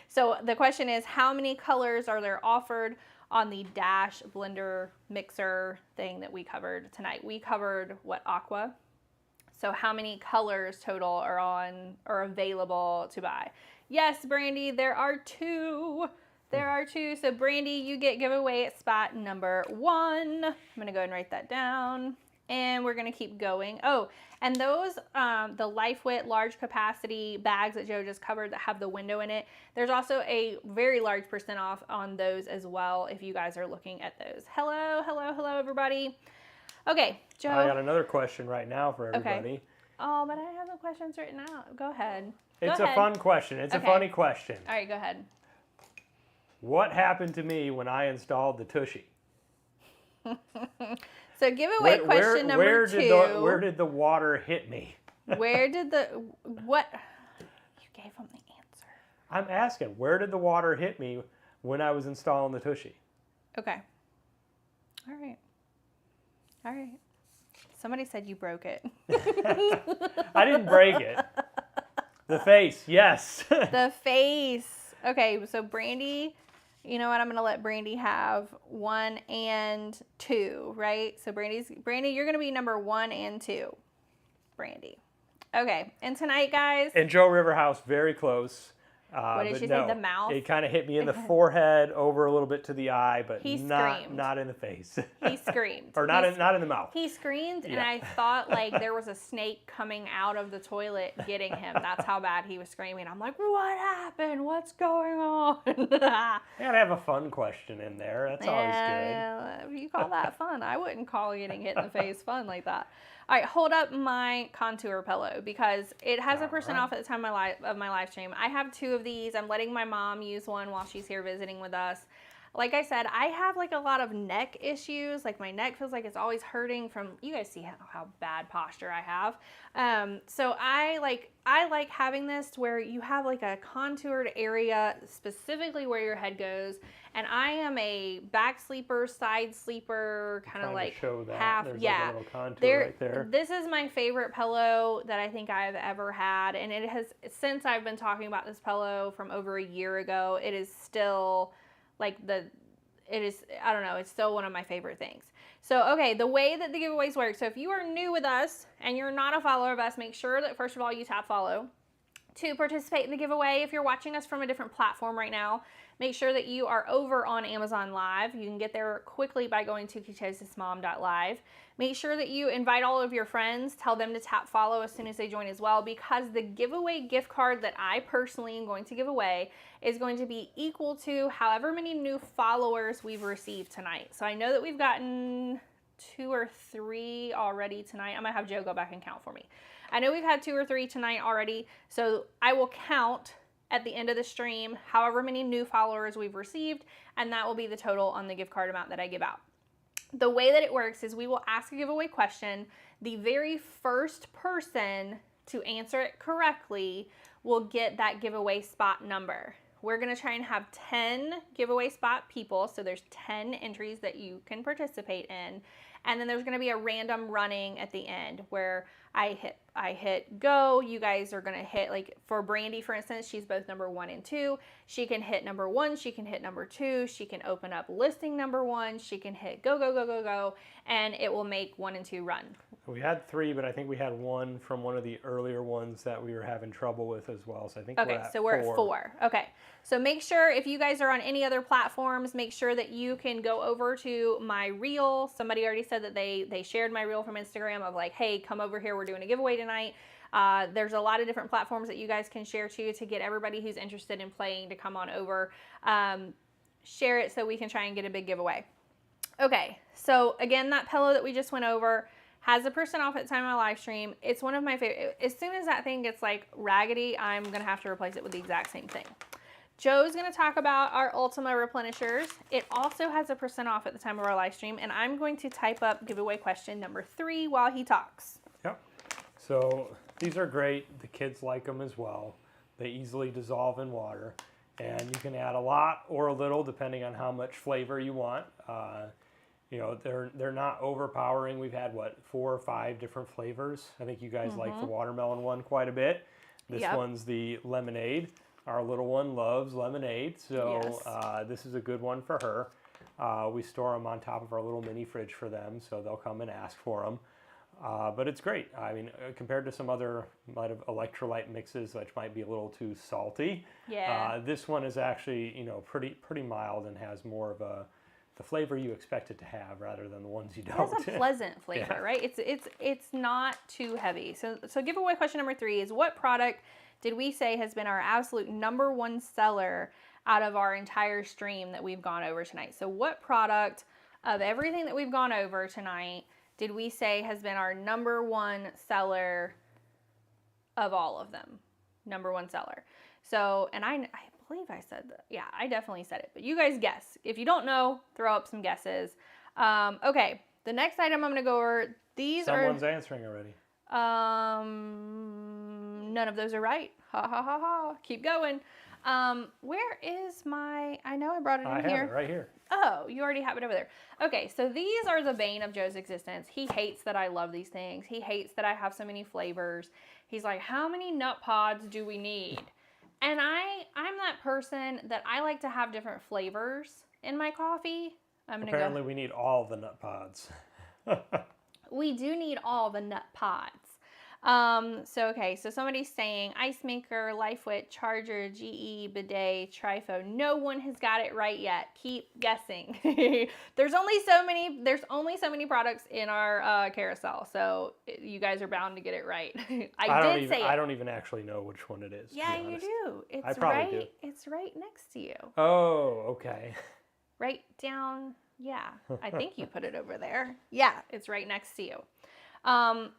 So the question is, how many colors are there offered on the Dash blender mixer thing that we covered tonight? We covered what, aqua? So how many colors total are available to buy? Yes, Brandy, there are 2. There are 2. So Brandy, you get giveaway at spot number 1. I'm going to go ahead and write that down. And we're going to keep going. Oh, and those, the LifeWit large capacity bags that Joe just covered that have the window in it, there's also a very large % off on those as well if you guys are looking at those. Hello, hello, hello, everybody. Okay, Joe. I got another question right now for everybody. Okay. Oh, but I have the questions written out. Go ahead. It's a fun question. It's a funny question. All right, go ahead. What happened to me when I installed the Tushy? So giveaway question number 2. Where did the water hit me? Where did what? You gave him the answer. I'm asking, where did the water hit me when I was installing the Tushy? Okay. All right. All right. Somebody said you broke it. I didn't break it. The face, yes. The face. Okay, so Brandy, you know what? I'm going to let Brandy have 1 and 2, right? So Brandy, you're going to be number 1 and 2. Brandy. Okay, and tonight, guys. And Joe Riverhouse, very close. What did she say? The mouth? It kind of hit me in the forehead, over a little bit to the eye, but screamed. Not in the face. He screamed. Or not in the mouth. He screamed, and I thought like there was a snake coming out of the toilet getting him. That's how bad he was screaming. I'm like, what happened? What's going on? You gotta have a fun question in there. That's always good. If you call that fun, I wouldn't call getting hit in the face fun like that. All right, hold up my contour pillow because it has a % off at the time of my live stream. I have 2 of these. I'm letting my mom use one while she's here visiting with us. Like I said, I have like a lot of neck issues. Like my neck feels like it's always hurting from, you guys see how bad posture I have. So I like having this to where you have like a contoured area specifically where your head goes. And I am a back sleeper, side sleeper, kind of like show that. half. There's yeah, like a little contour right there. This is my favorite pillow that I think I've ever had, and it has, since I've been talking about this pillow from over a year ago, it is still like I don't know, it's still one of my favorite things. So, okay, the way that the giveaways work. So if you are new with us and you're not a follower of us, make sure that first of all you tap follow. To participate in the giveaway, if you're watching us from a different platform right now, make sure that you are over on Amazon Live. You can get there quickly by going to ketosismom.live. Make sure that you invite all of your friends. Tell them to tap follow as soon as they join as well, because the giveaway gift card that I personally am going to give away is going to be equal to however many new followers we've received tonight. So I know that we've gotten 2 or 3 already tonight. I'm going to have Joe go back and count for me. I know we've had 2 or 3 tonight already, so I will count at the end of the stream however many new followers we've received, and that will be the total on the gift card amount that I give out. The way that it works is we will ask a giveaway question. The very first person to answer it correctly will get that giveaway spot number. We're going to try and have 10 giveaway spot people, so there's 10 entries that you can participate in. And then there's going to be a random running at the end where I hit go. You guys are going to hit, like for Brandy, for instance, she's both number 1 and 2. She can hit number 1. She can hit number 2. She can open up listing number 1. She can hit go, go, go, go, go. And it will make 1 and 2 run. We had 3, but I think we had 1 from one of the earlier ones that we were having trouble with as well. So I think we're at 4. Okay. So make sure if you guys are on any other platforms, make sure that you can go over to my reel. Somebody already said that they shared my reel from Instagram of like, hey, come over here. We're doing a giveaway tonight. There's a lot of different platforms that you guys can share to get everybody who's interested in playing to come on over. Share it so we can try and get a big giveaway. Okay. So again, that pillow that we just went over has a % off at the time of my live stream. It's one of my favorite. As soon as that thing gets like raggedy, I'm going to have to replace it with the exact same thing. Joe's going to talk about our Ultima replenishers. It also has a % off at the time of our live stream, and I'm going to type up giveaway question number 3 while he talks. Yep. So these are great. The kids like them as well. They easily dissolve in water, and you can add a lot or a little depending on how much flavor you want. You know, they're not overpowering. We've had, 4 or 5 different flavors. I think you guys like the watermelon one quite a bit. This one's the lemonade. Our little one loves lemonade, so yes. This is a good one for her. We store them on top of our little mini fridge for them, so they'll come and ask for them. But it's great. I mean, compared to some other electrolyte mixes, which might be a little too salty, this one is actually, you know, pretty mild and has more of the flavor you expect it to have rather than the ones you don't. It has a pleasant flavor, right? It's not too heavy. So giveaway question number 3 is, what product did we say has been our absolute number 1 seller out of our entire stream that we've gone over tonight? So what product of everything that we've gone over tonight did we say has been our number 1 seller of all of them? Number 1 seller. So, and I believe I said that. Yeah, I definitely said it. But you guys guess. If you don't know, throw up some guesses. Okay, the next item I'm going to go over. Someone's answering already. None of those are right. Ha ha ha ha. Keep going. Where is my? I know I brought it in here. I have it right here. Oh, you already have it over there. Okay, so these are the bane of Joe's existence. He hates that I love these things. He hates that I have so many flavors. He's like, how many nut pods do we need? And I'm that person that I like to have different flavors in my coffee. Apparently we need all the nut pods. We do need all the nut pods. So somebody's saying ice maker, LifeWit, charger, GE, bidet, trifo. No one has got it right yet. Keep guessing. There's only so many products in our carousel, so you guys are bound to get it right. I don't even actually know which one it is. Yeah, you do. I probably do. It's right next to you. Oh, okay. Right down. Yeah, I think you put it over there. Yeah, it's right next to you.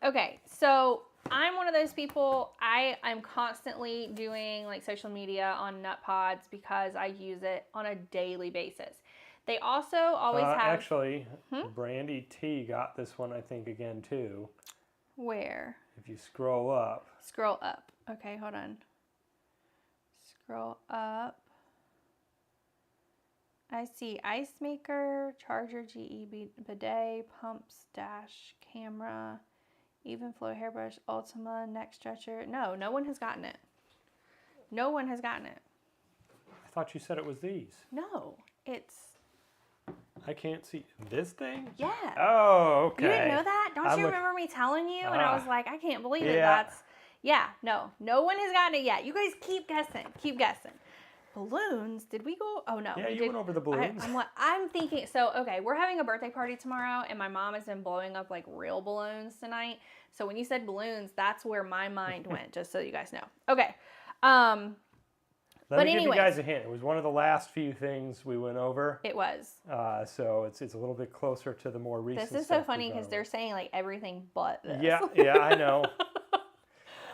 Okay, so I'm one of those people, I'm constantly doing like social media on nut pods because I use it on a daily basis. They also always have... Actually, Brandy T got this one, I think, again, too. Where? If you scroll up. Scroll up. Okay, hold on. Scroll up. I see ice maker, charger, GE, bidet, pumps, dash, camera, even flow hairbrush, Ultima, neck stretcher. No one has gotten it. No one has gotten it. I thought you said it was these. No, it's... I can't see this thing? Yeah. Oh, okay. You didn't know that? Don't you remember me telling you? And I was like, I can't believe it. No one has gotten it yet. You guys keep guessing. Keep guessing. Balloons? Did we go? Oh, no. Yeah, you went over the balloons. I'm thinking, so, okay, we're having a birthday party tomorrow, and my mom has been blowing up, like, real balloons tonight. So when you said balloons, that's where my mind went, just so you guys know. Okay. That Let me give you guys a hint. It was one of the last few things we went over. It was. So it's a little bit closer to the more recent This is so funny because they're saying like everything but this. Yeah, I know.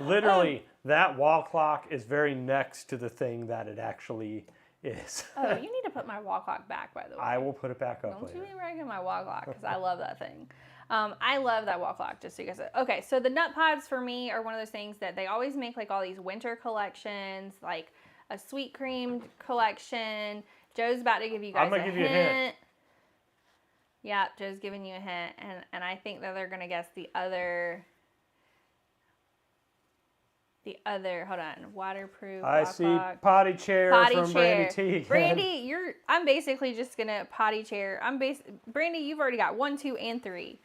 Literally, that wall clock is very next to the thing that it actually is. Oh, you need to put my wall clock back, by the way. I will put it back up later. Don't you be breaking my wall clock because I love that thing. I love that wall clock, just so you guys know. Okay, so the nut pods for me are one of those things that they always make like all these winter collections, like a sweet cream collection. Joe's about to give you guys I'm gonna give you a hint. Yeah, Joe's giving you a hint, and I think that they're gonna guess the other. Hold on, waterproof. I see potty chair from Brandy T. Brandy, I'm basically just gonna potty chair. Brandy, you've already got 1, 2, and 3.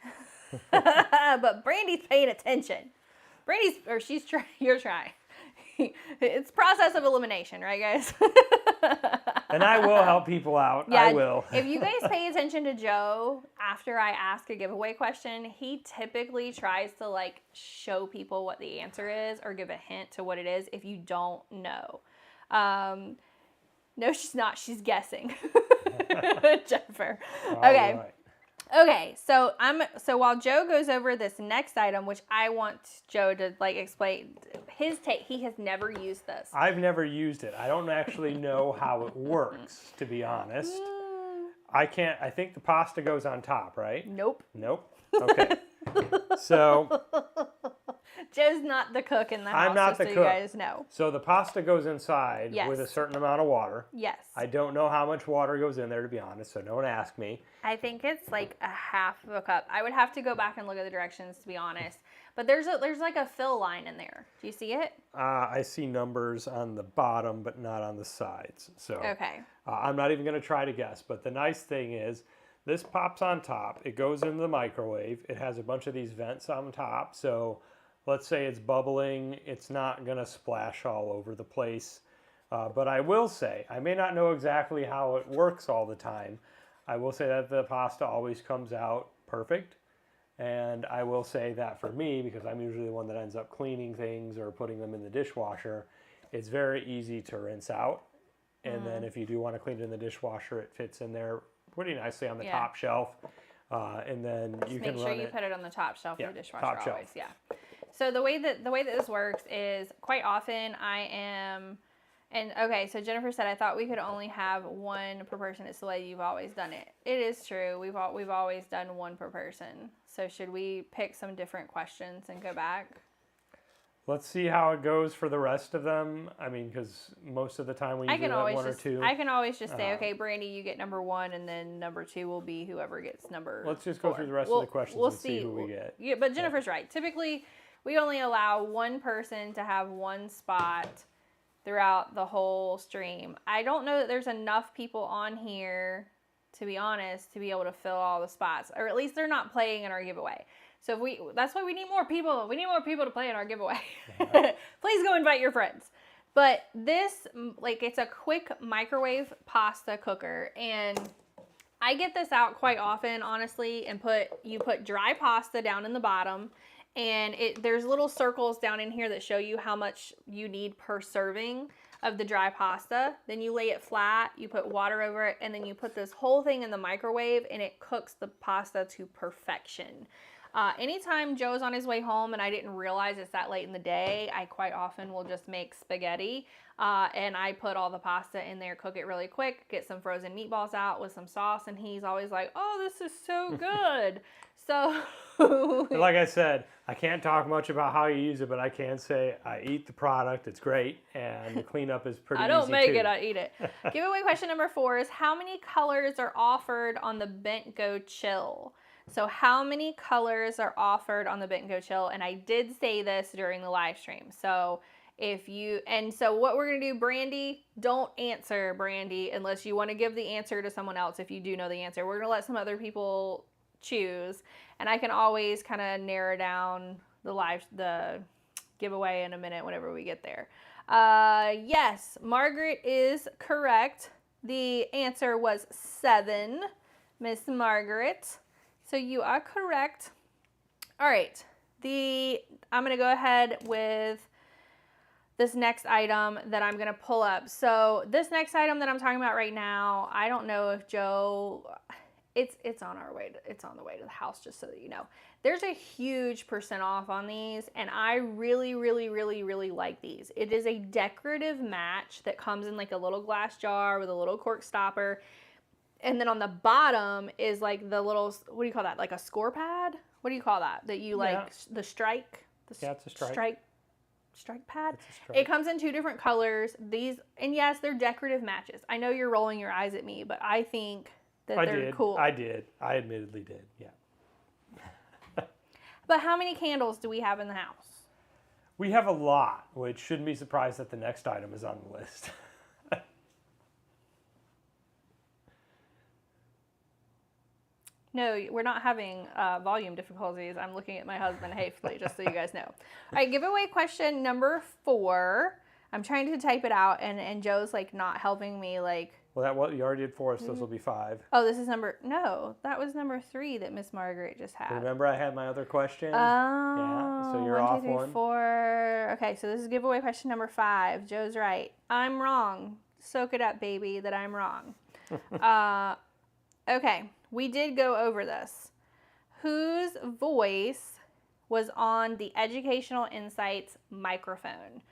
But Brandy's paying attention. You're trying. It's process of elimination, right, guys? And I will help people out. Yeah, I will. If you guys pay attention to Joe after I ask a giveaway question, he typically tries to like show people what the answer is or give a hint to what it is if you don't know. No, she's not. She's guessing. Jennifer. Okay. Right. Okay, so while Joe goes over this next item, which I want Joe to like explain his take, he has never used this. I've never used it. I don't actually know how it works, to be honest. I think the pasta goes on top, right? Nope. Okay. So Joe's not the cook in the house. I'm not the cook. cook. You guys know. So the pasta goes inside with a certain amount of water. Yes. I don't know how much water goes in there, to be honest, so don't ask me. I think it's like a half of a cup. I would have to go back and look at the directions, to be honest. But there's like a fill line in there. Do you see it? I see numbers on the bottom, but not on the sides. So okay. I'm not even going to try to guess. But the nice thing is, this pops on top. It goes into the microwave. It has a bunch of these vents on top. So let's say it's bubbling. It's not going to splash all over the place. But I will say, I may not know exactly how it works all the time. I will say that the pasta always comes out perfect. And I will say that for me, because I'm usually the one that ends up cleaning things or putting them in the dishwasher, it's very easy to rinse out. And then if you do want to clean it in the dishwasher, it fits in there pretty nicely on the top shelf. And then you can make sure you put it on the top shelf of the dishwasher top always. shelf. Yeah. So the way that this works is quite often I am. And okay, so Jennifer said, I thought we could only have one per person. It's the way you've always done it. It is true. We've always done one per person. So should we pick some different questions and go back? Let's see how it goes for the rest of them. I mean, because most of the time we usually have one or two. I can always just say, okay, Brandy, you get number 1, and then number 2 will be whoever gets number 4. Let's just go through the rest of the questions and see who we get. Yeah, but Jennifer's right. Typically, we only allow one person to have one spot throughout the whole stream. I don't know that there's enough people on here, to be honest, to be able to fill all the spots, or at least they're not playing in our giveaway. So that's why we need more people. We need more people to play in our giveaway. Please go invite your friends. But this, like, it's a quick microwave pasta cooker, and I get this out quite often, honestly, and you put dry pasta down in the bottom. And there's little circles down in here that show you how much you need per serving of the dry pasta. Then you lay it flat, you put water over it, and then you put this whole thing in the microwave, and it cooks the pasta to perfection. Anytime Joe's on his way home and I didn't realize it's that late in the day, I quite often will just make spaghetti. And I put all the pasta in there, cook it really quick, get some frozen meatballs out with some sauce, and he's always like, oh, this is so good. So like I said, I can't talk much about how you use it, but I can say I eat the product. It's great, and the cleanup is pretty easy I don't make too. it, I eat it. Giveaway question number 4 is, how many colors are offered on the Bent Go Chill? So how many colors are offered on the Bent Go Chill? And I did say this during the live stream. So what we're going to do, Brandy, don't answer, Brandy, unless you want to give the answer to someone else if you do know the answer. We're going to let some other people choose, and I can always kind of narrow down the giveaway in a minute whenever we get there. Yes, Margaret is correct. The answer was 7, Miss Margaret. So you are correct. All right, I'm going to go ahead with this next item that I'm going to pull up. So this next item that I'm talking about right now, I don't know if Joe, it's on the way to the house, just so that you know. There's a huge % off on these, and I really, really, really, really like these. It is a decorative match that comes in like a little glass jar with a little cork stopper. And then on the bottom is like the little, what do you call that? Like a score pad? What do you call that? That you like, the strike? Yeah, it's a strike. Strike pad. It's a strike. It comes in 2 different colors. These, and yes, they're decorative matches. I know you're rolling your eyes at me, but I think that they're cool. I did. I admittedly did. Yeah. But how many candles do we have in the house? We have a lot, which shouldn't be surprised that the next item is on the list. No, we're not having volume difficulties. I'm looking at my husband hastily, just so you guys know. All right, giveaway question number 4. I'm trying to type it out, and Joe's like not helping me. Like, Well, you already did 4, so this will be 5. oh, this is that was number 3 that Miss Margaret just had. Remember, I had my other question. Oh, yeah. So you're 1, 2, off 3, one. 4. Okay, so this is giveaway question number 5. Joe's right. I'm wrong. Soak it up, baby, that I'm wrong. Okay, we did go over this. Whose voice was on the Educational Insights microphone?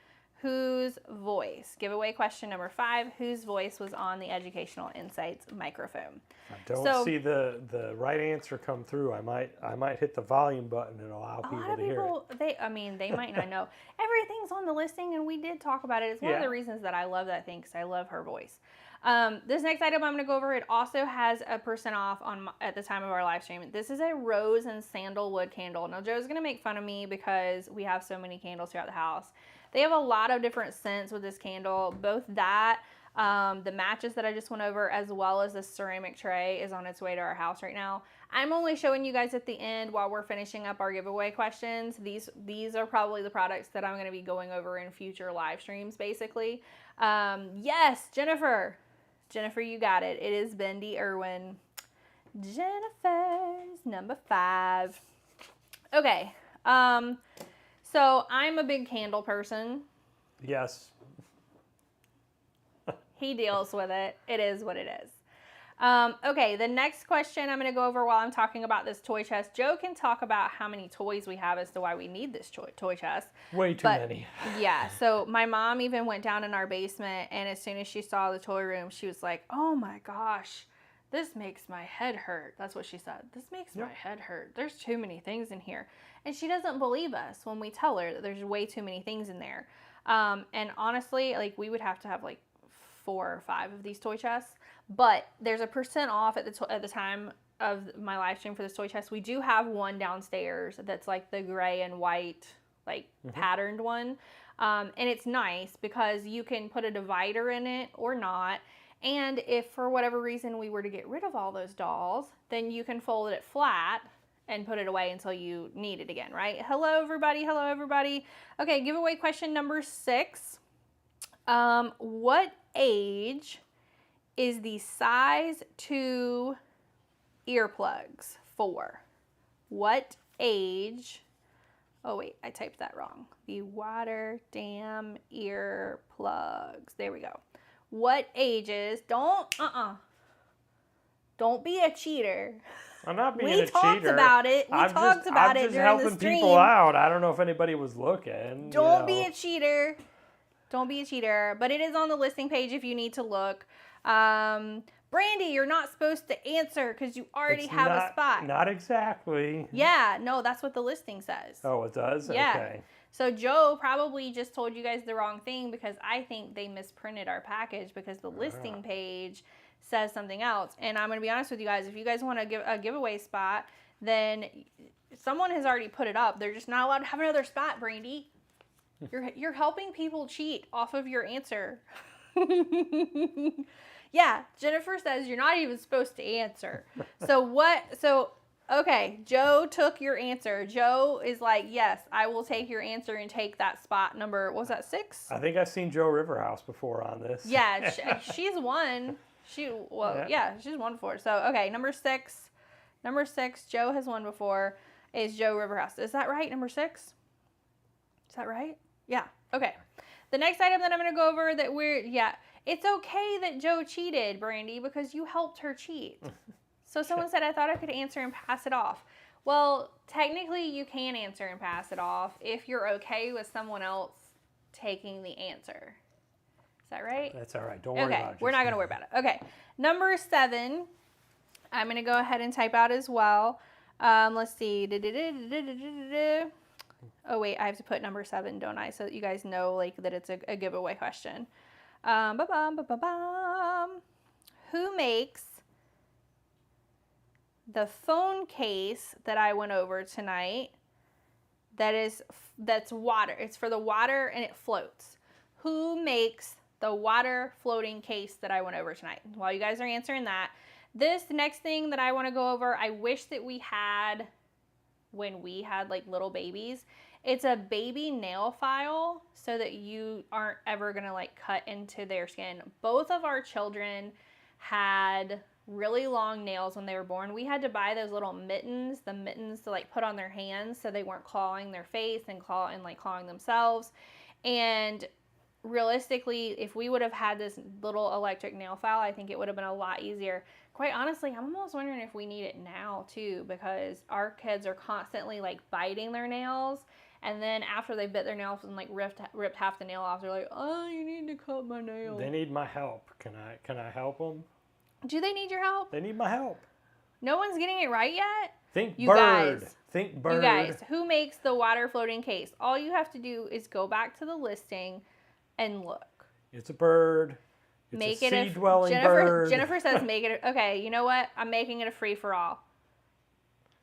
Whose voice? Giveaway question number 5. Whose voice was on the Educational Insights microphone? I don't see the right answer come through. I might hit the volume button and allow people to hear it. They might not know. Everything's on the listing, and we did talk about it. It's one of the reasons that I love that thing, because I love her voice. This next item I'm going to go over, it also has a % off at the time of our live stream. This is a rose and sandalwood candle. Now, Joe's going to make fun of me because we have so many candles throughout the house. They have a lot of different scents with this candle. Both that, the matches that I just went over, as well as the ceramic tray is on its way to our house right now. I'm only showing you guys at the end while we're finishing up our giveaway questions. These are probably the products that I'm going to be going over in future live streams, basically. Yes, Jennifer, you got it. It is Bendy Irwin. Jennifer's number 5. Okay. So I'm a big candle person. Yes. He deals with it. It is what it is. Okay, the next question I'm going to go over while I'm talking about this toy chest. Joe can talk about how many toys we have as to why we need this toy chest. Way too many. Yeah, so my mom even went down in our basement, and as soon as she saw the toy room, she was like, oh my gosh, this makes my head hurt. That's what she said. This makes my head hurt. There's too many things in here. And she doesn't believe us when we tell her that there's way too many things in there. And honestly, like, we would have to have like 4 or 5 of these toy chests. But there's a % off at the time of my live stream for this toy chest. We do have one downstairs that's like the gray and white, like patterned one. And it's nice because you can put a divider in it or not. And if for whatever reason we were to get rid of all those dolls, then you can fold it flat and put it away until you need it again, right? Hello, everybody. Hello, everybody. Okay, giveaway question number 6. What age is the size 2 earplugs for? What age? Oh, wait, I typed that wrong. The water dam earplugs. There we go. What ages? Don't be a cheater. I'm not being a cheater. We talked about it. We talked about it during the stream. I'm just helping people out. I don't know if anybody was looking. Don't be a cheater. Don't be a cheater. But it is on the listing page if you need to look. Brandy, you're not supposed to answer because you already have a spot. Not exactly. Yeah, no, that's what the listing says. Oh, it does? Yeah. Okay. So Joe probably just told you guys the wrong thing because I think they misprinted our package because the listing page says something else. And I'm going to be honest with you guys. If you guys want to give a giveaway spot, then someone has already put it up. They're just not allowed to have another spot, Brandy. You're helping people cheat off of your answer. Yeah, Jennifer says you're not even supposed to answer. Okay, Joe took your answer. Joe is like, yes, I will take your answer and take that spot number, what was that, 6? I think I've seen Joe Riverhouse before on this. Yeah, she's won. She's won before. So, okay, number 6, Joe has won before, is Joe Riverhouse. Is that right, number 6? Is that right? Yeah. Okay. The next item that I'm going to go over that it's okay that Joe cheated, Brandy, because you helped her cheat. So someone said, I thought I could answer and pass it off. Well, technically you can answer and pass it off if you're okay with someone else taking the answer. Is that right? That's all right. Don't worry about it. Okay, we're not going to worry about it. Okay, number 7, I'm going to go ahead and type out as well. Let's see. Oh, wait, I have to put number 7, don't I? So that you guys know like that it's a giveaway question. Who makes the phone case that I went over tonight that's water? It's for the water and it floats. Who makes the water floating case that I went over tonight? While you guys are answering that, this next thing that I want to go over, I wish that we had when we had like little babies. It's a baby nail file so that you aren't ever going to like cut into their skin. Both of our children had really long nails when they were born. We had to buy those little mittens, the mittens to like put on their hands so they weren't clawing their face and clawing themselves. And realistically, if we would have had this little electric nail file, I think it would have been a lot easier. Quite honestly, I'm almost wondering if we need it now too, because our kids are constantly like biting their nails, and then after they bit their nails and like ripped half the nail off, they're like, "Oh, you need to cut my nail." They need my help. Can I help them? Do they need your help? They need my help. No one's getting it right yet? Think You bird. guys. Think bird. You guys, who makes the water floating case? All you have to do is go back to the listing and look. It's a bird. It's Make a it a sea-dwelling bird. Jennifer says make it okay, you know what? I'm making it a free-for-all.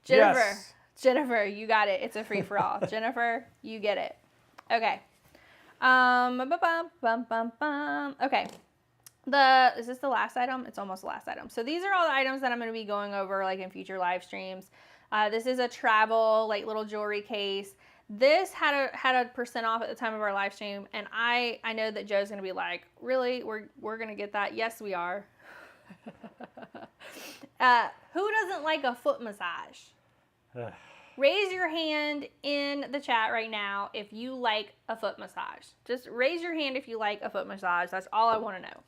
Jennifer. Yes. Jennifer, you got it. It's a free-for-all. Jennifer, you get it. Okay. Okay. Is this the last item? It's almost the last item. So these are all the items that I'm going to be going over like in future live streams. This is a travel like little jewelry case. This had a % off at the time of our live stream, and I know that Joe's going to be like, really? We're going to get that? Yes, we are. Who doesn't like a foot massage? Raise your hand in the chat right now if you like a foot massage. Just raise your hand if you like a foot massage. That's all I want to know.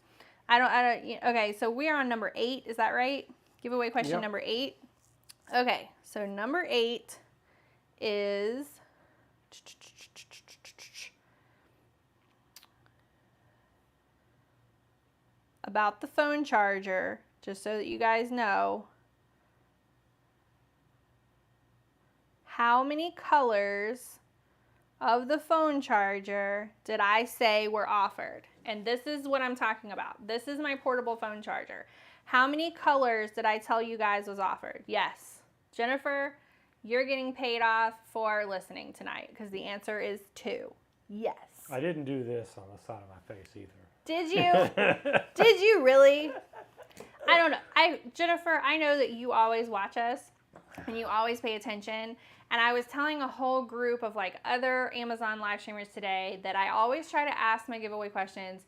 Okay, so we are on number 8. Is that right? Giveaway question number 8. Okay, so number 8 is about the phone charger, just so that you guys know. How many colors of the phone charger did I say were offered? And this is what I'm talking about. This is my portable phone charger. How many colors did I tell you guys was offered? Yes. Jennifer, you're getting paid off for listening tonight because the answer is 2. Yes. I didn't do this on the side of my face either. Did you? Did you really? I don't know. Jennifer, I know that you always watch us and you always pay attention. And I was telling a whole group of like other Amazon live streamers today that I always try to ask my giveaway questions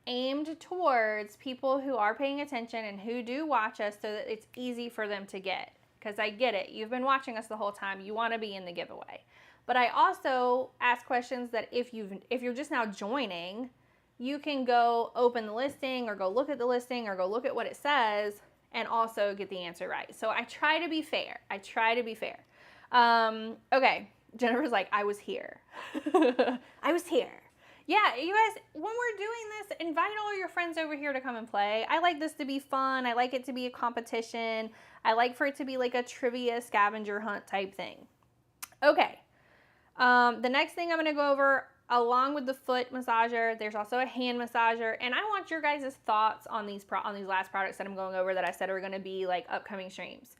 aimed towards people who are paying attention and who do watch us so that it's easy for them to get. Because I get it. You've been watching us the whole time. You want to be in the giveaway. But I also ask questions that if you're just now joining, you can go open the listing or go look at the listing or go look at what it says and also get the answer right. So I try to be fair. Okay. Jennifer's like, I was here. I was here. Yeah, you guys, when we're doing this, invite all your friends over here to come and play. I like this to be fun. I like it to be a competition. I like for it to be like a trivia scavenger hunt type thing. Okay. The next thing I'm going to go over, along with the foot massager, there's also a hand massager. And I want your guys' thoughts on these last products that I'm going over that I said are going to be like upcoming streams.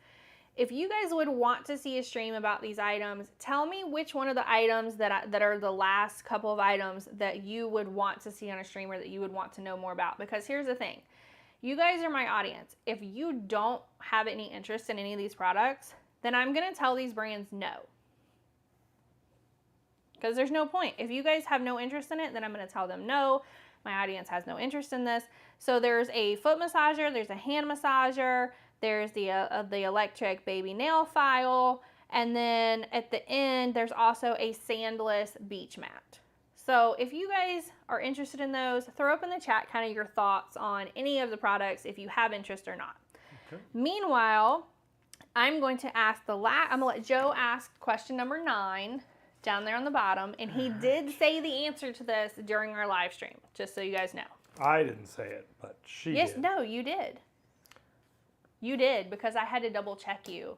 If you guys would want to see a stream about these items, tell me which one of the items that are the last couple of items that you would want to see on a stream or that you would want to know more about. Because here's the thing. You guys are my audience. If you don't have any interest in any of these products, then I'm going to tell these brands no. Because there's no point. If you guys have no interest in it, then I'm going to tell them no. My audience has no interest in this. So there's a foot massager, there's a hand massager, there's the electric baby nail file, and then at the end, there's also a sandless beach mat. So if you guys are interested in those, throw up in the chat kind of your thoughts on any of the products if you have interest or not. Okay. Meanwhile, I'm going to ask I'm going to let Joe ask question number 9 down there on the bottom. And he did say the answer to this during our live stream, just so you guys know. I didn't say it, but she did. Yes, no, you did. You did, because I had to double check you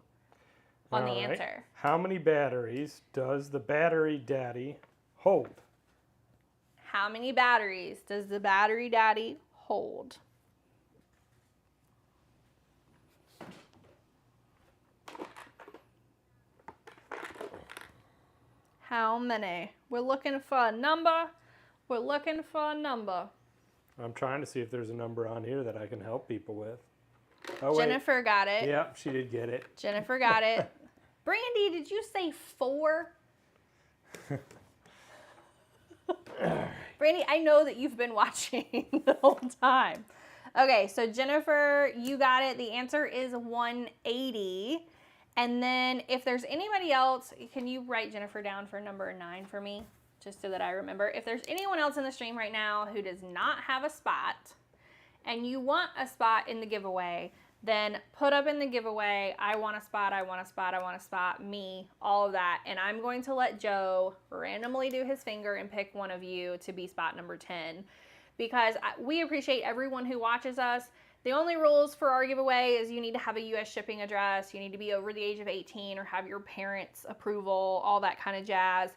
on the answer. How many batteries does the battery daddy hold? How many batteries does the battery daddy hold? How many? We're looking for a number. We're looking for a number. I'm trying to see if there's a number on here that I can help people with. Oh, Jennifer got it. Yep, she did get it. Jennifer got it. Brandy, did you say 4? Brandy, I know that you've been watching the whole time. Okay, so Jennifer, you got it. The answer is 180. And then if there's anybody else, can you write Jennifer down for number 9 for me? Just so that I remember. If there's anyone else in the stream right now who does not have a spot and you want a spot in the giveaway, then put up in the giveaway, I want a spot, I want a spot, I want a spot, me, all of that. And I'm going to let Joe randomly do his finger and pick one of you to be spot number 10, because we appreciate everyone who watches us. The only rules for our giveaway is you need to have a U.S. shipping address, you need to be over the age of 18 or have your parents' approval, all that kind of jazz.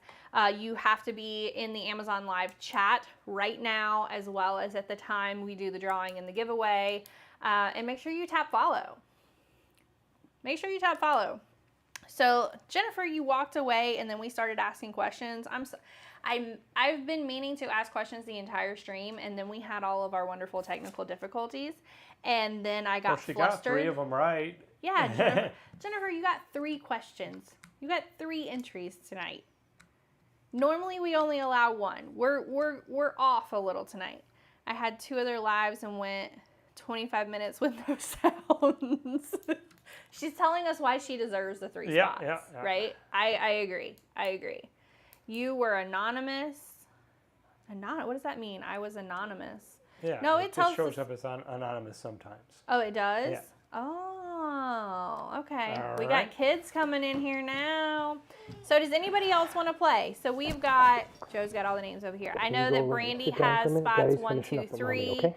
You have to be in the Amazon Live chat right now, as well as at the time we do the drawing and the giveaway. And make sure you tap follow. Make sure you tap follow. So Jennifer, you walked away and then we started asking questions. I've been meaning to ask questions the entire stream, and then we had all of our wonderful technical difficulties, and then I got she flustered. got 3 of them right. Yeah, Jennifer, you got 3 questions. You got 3 entries tonight. Normally we only allow 1. We're off a little tonight. I had 2 other lives and went 25 minutes with no sounds. She's telling us why she deserves the 3 spots, yeah. right? I agree. I agree. You were anonymous. What does that mean? I was anonymous. Yeah. No, it tells just shows us. up as anonymous sometimes. Oh, it does? Yeah. Oh, okay. All We right. got kids coming in here now. So does anybody else want to play? So we've got, Joe's got all the names over here. I know that Brandy has spots 1, 2, 3. Okay?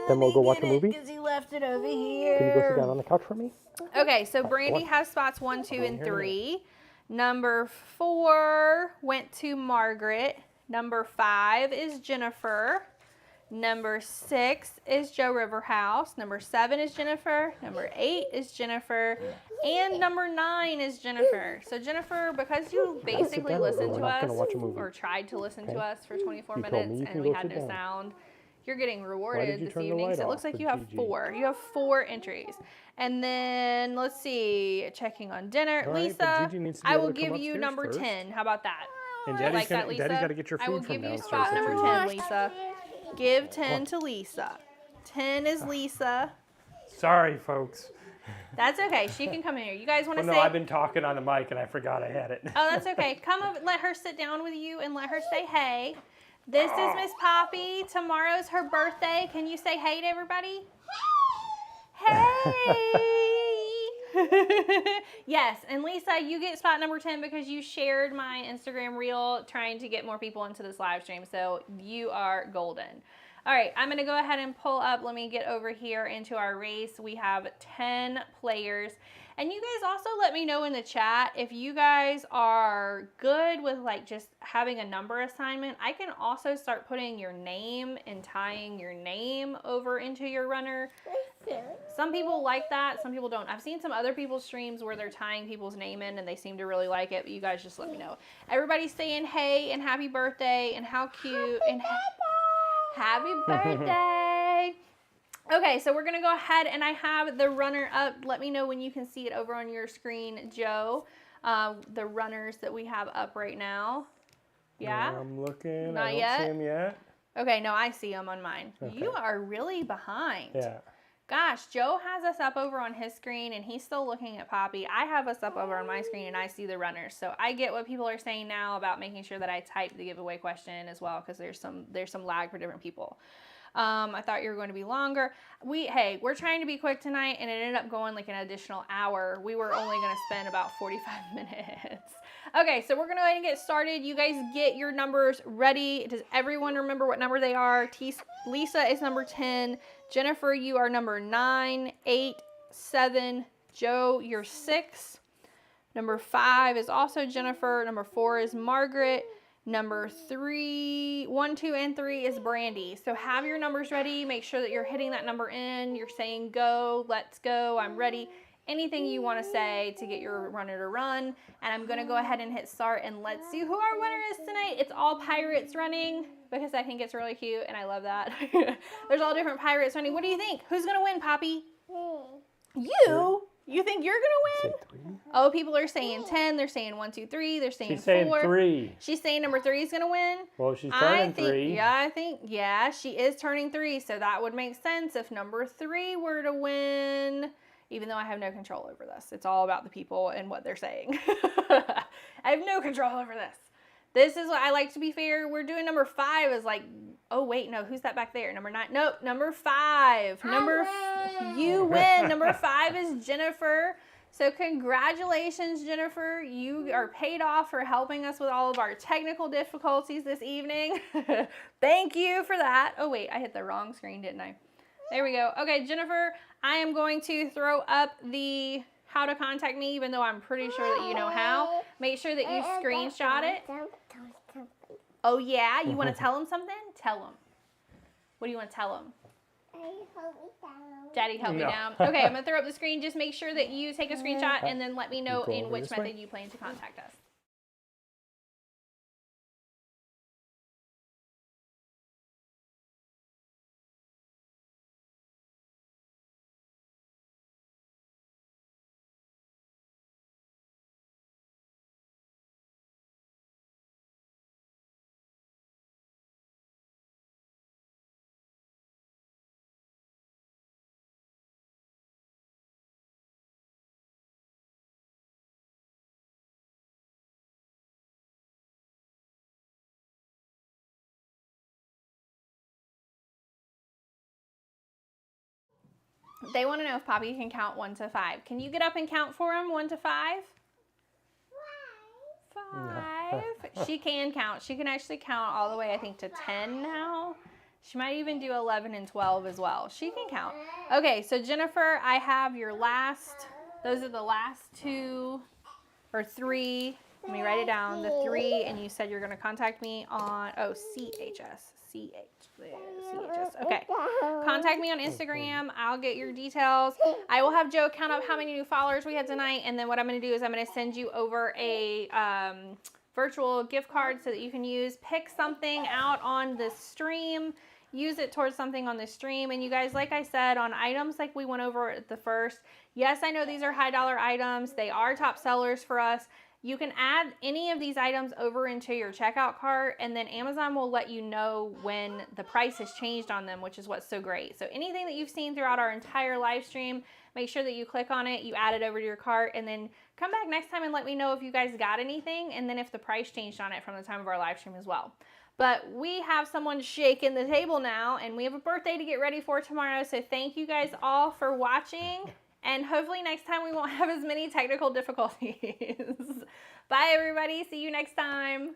Then we'll go watch a movie. Because he left it over here. Can you go sit down on the couch for me? Okay, so Brandy has spots 1, 2, and 3. Number 4 went to Margaret. Number 5 is Jennifer. Number 6 is Joe Riverhouse. Number 7 is Jennifer. Number 8 is Jennifer. And number 9 is Jennifer. So Jennifer, because you basically listened to us, or tried to listen to us for 24 minutes, and we had no sound, you're getting rewarded this evening. So it looks like you have 4. You have 4 entries. And then, let's see, checking on dinner. All right, Lisa, Gigi needs to be I able will to come give you upstairs number first. 10. How about that? And You like that, Lisa? Daddy's got to get your I will food from give you downstairs. spot if number you 10, need. Lisa. Give 10 to Lisa. 10 is Lisa. Sorry, folks. That's okay. She can come in here. You guys want to Well, say? no, I've been talking on the mic and I forgot I had it. Oh, that's okay. Come over. Let her sit down with you and let her say hey. This is Miss Poppy. Tomorrow's her birthday. Can you say hey to everybody? Hey! Yes, and Lisa, you get spot number 10 because you shared my Instagram reel trying to get more people into this live stream. So you are golden. All right, I'm going to go ahead and pull up. Let me get over here into our race. We have 10 players. And you guys also let me know in the chat if you guys are good with like just having a number assignment. I can also start putting your name and tying your name over into your runner. Some people like that, some people don't. I've seen some other people's streams where they're tying people's name in and they seem to really like it, but you guys just let me know. Everybody's saying hey and happy birthday and how cute and happy birthday. Okay, so we're going to go ahead and I have the runner up. Let me know when you can see it over on your screen, Joe. The runners that we have up right now. Yeah? I'm looking. Not I don't yet? see them yet. Okay, no, I see them on mine. Okay. You are really behind. Yeah. Gosh, Joe has us up over on his screen and he's still looking at Poppy. I have us up over on my screen and I see the runners. So I get what people are saying now about making sure that I type the giveaway question as well, because there's some lag for different people. I thought you were going to be longer. We're trying to be quick tonight and it ended up going like an additional hour. We were only going to spend about 45 minutes. Okay, so we're going to go ahead and get started. You guys get your numbers ready. Does everyone remember what number they are? Lisa is number 10. Jennifer, you are number 9, 8, 7. Joe, you're 6. Number 5 is also Jennifer. Number 4 is Margaret. Number 3, 1, 2, and 3 is Brandy. So have your numbers ready. Make sure that you're hitting that number in. You're saying go, let's go, I'm ready. Anything you want to say to get your runner to run. And I'm going to go ahead and hit start and let's see who our winner is tonight. It's all pirates running because I think it's really cute and I love that. There's all different pirates running. What do you think? Who's going to win, Poppy? You? You think you're going to win? Oh, people are saying 10. They're saying 1, 2, 3. They're saying 4. She's saying 3. She's saying number 3 is going to win. Well, she's turning 3. Yeah, she is turning 3. So that would make sense if number 3 were to win. Even though I have no control over this. It's all about the people and what they're saying. I have no control over this. This is what I like to be fair. We're doing number 5 is like, oh wait, no, who's that back there? Number 9. Nope, number 5. You win. Number 5 is Jennifer. So congratulations, Jennifer. You are paid off for helping us with all of our technical difficulties this evening. Thank you for that. Oh wait, I hit the wrong screen, didn't I? There we go. Okay, Jennifer, I am going to throw up the how to contact me, even though I'm pretty sure that you know how. Make sure that you screenshot it. Oh, yeah? You want to tell them something? Tell them. What do you want to tell them? Daddy, help me down. Okay, I'm going to throw up the screen. Just make sure that you take a screenshot and then let me know in which method you plan to contact us. They want to know if Poppy can count 1 to 5. Can you get up and count for them 1 to 5? 5. She can count. She can actually count all the way, I think, to 10 now. She might even do 11 and 12 as well. She can count. Okay, so Jennifer, I have your last, those are the last 2 or 3. Let me write it down. The 3, and you said you're going to contact me on, CHS. Okay. Contact me on Instagram. I'll get your details. I will have Joe count up how many new followers we had tonight. And then what I'm going to do is I'm going to send you over a virtual gift card so that you can use. Pick something out on the stream. Use it towards something on the stream. And you guys, like I said, on items like we went over at the first, yes, I know these are high dollar items. They are top sellers for us. You can add any of these items over into your checkout cart, and then Amazon will let you know when the price has changed on them, which is what's so great. So anything that you've seen throughout our entire live stream, make sure that you click on it, you add it over to your cart, and then come back next time and let me know if you guys got anything, and then if the price changed on it from the time of our live stream as well. But we have someone shaking the table now, and we have a birthday to get ready for tomorrow, so thank you guys all for watching. And hopefully next time we won't have as many technical difficulties. Bye, everybody. See you next time.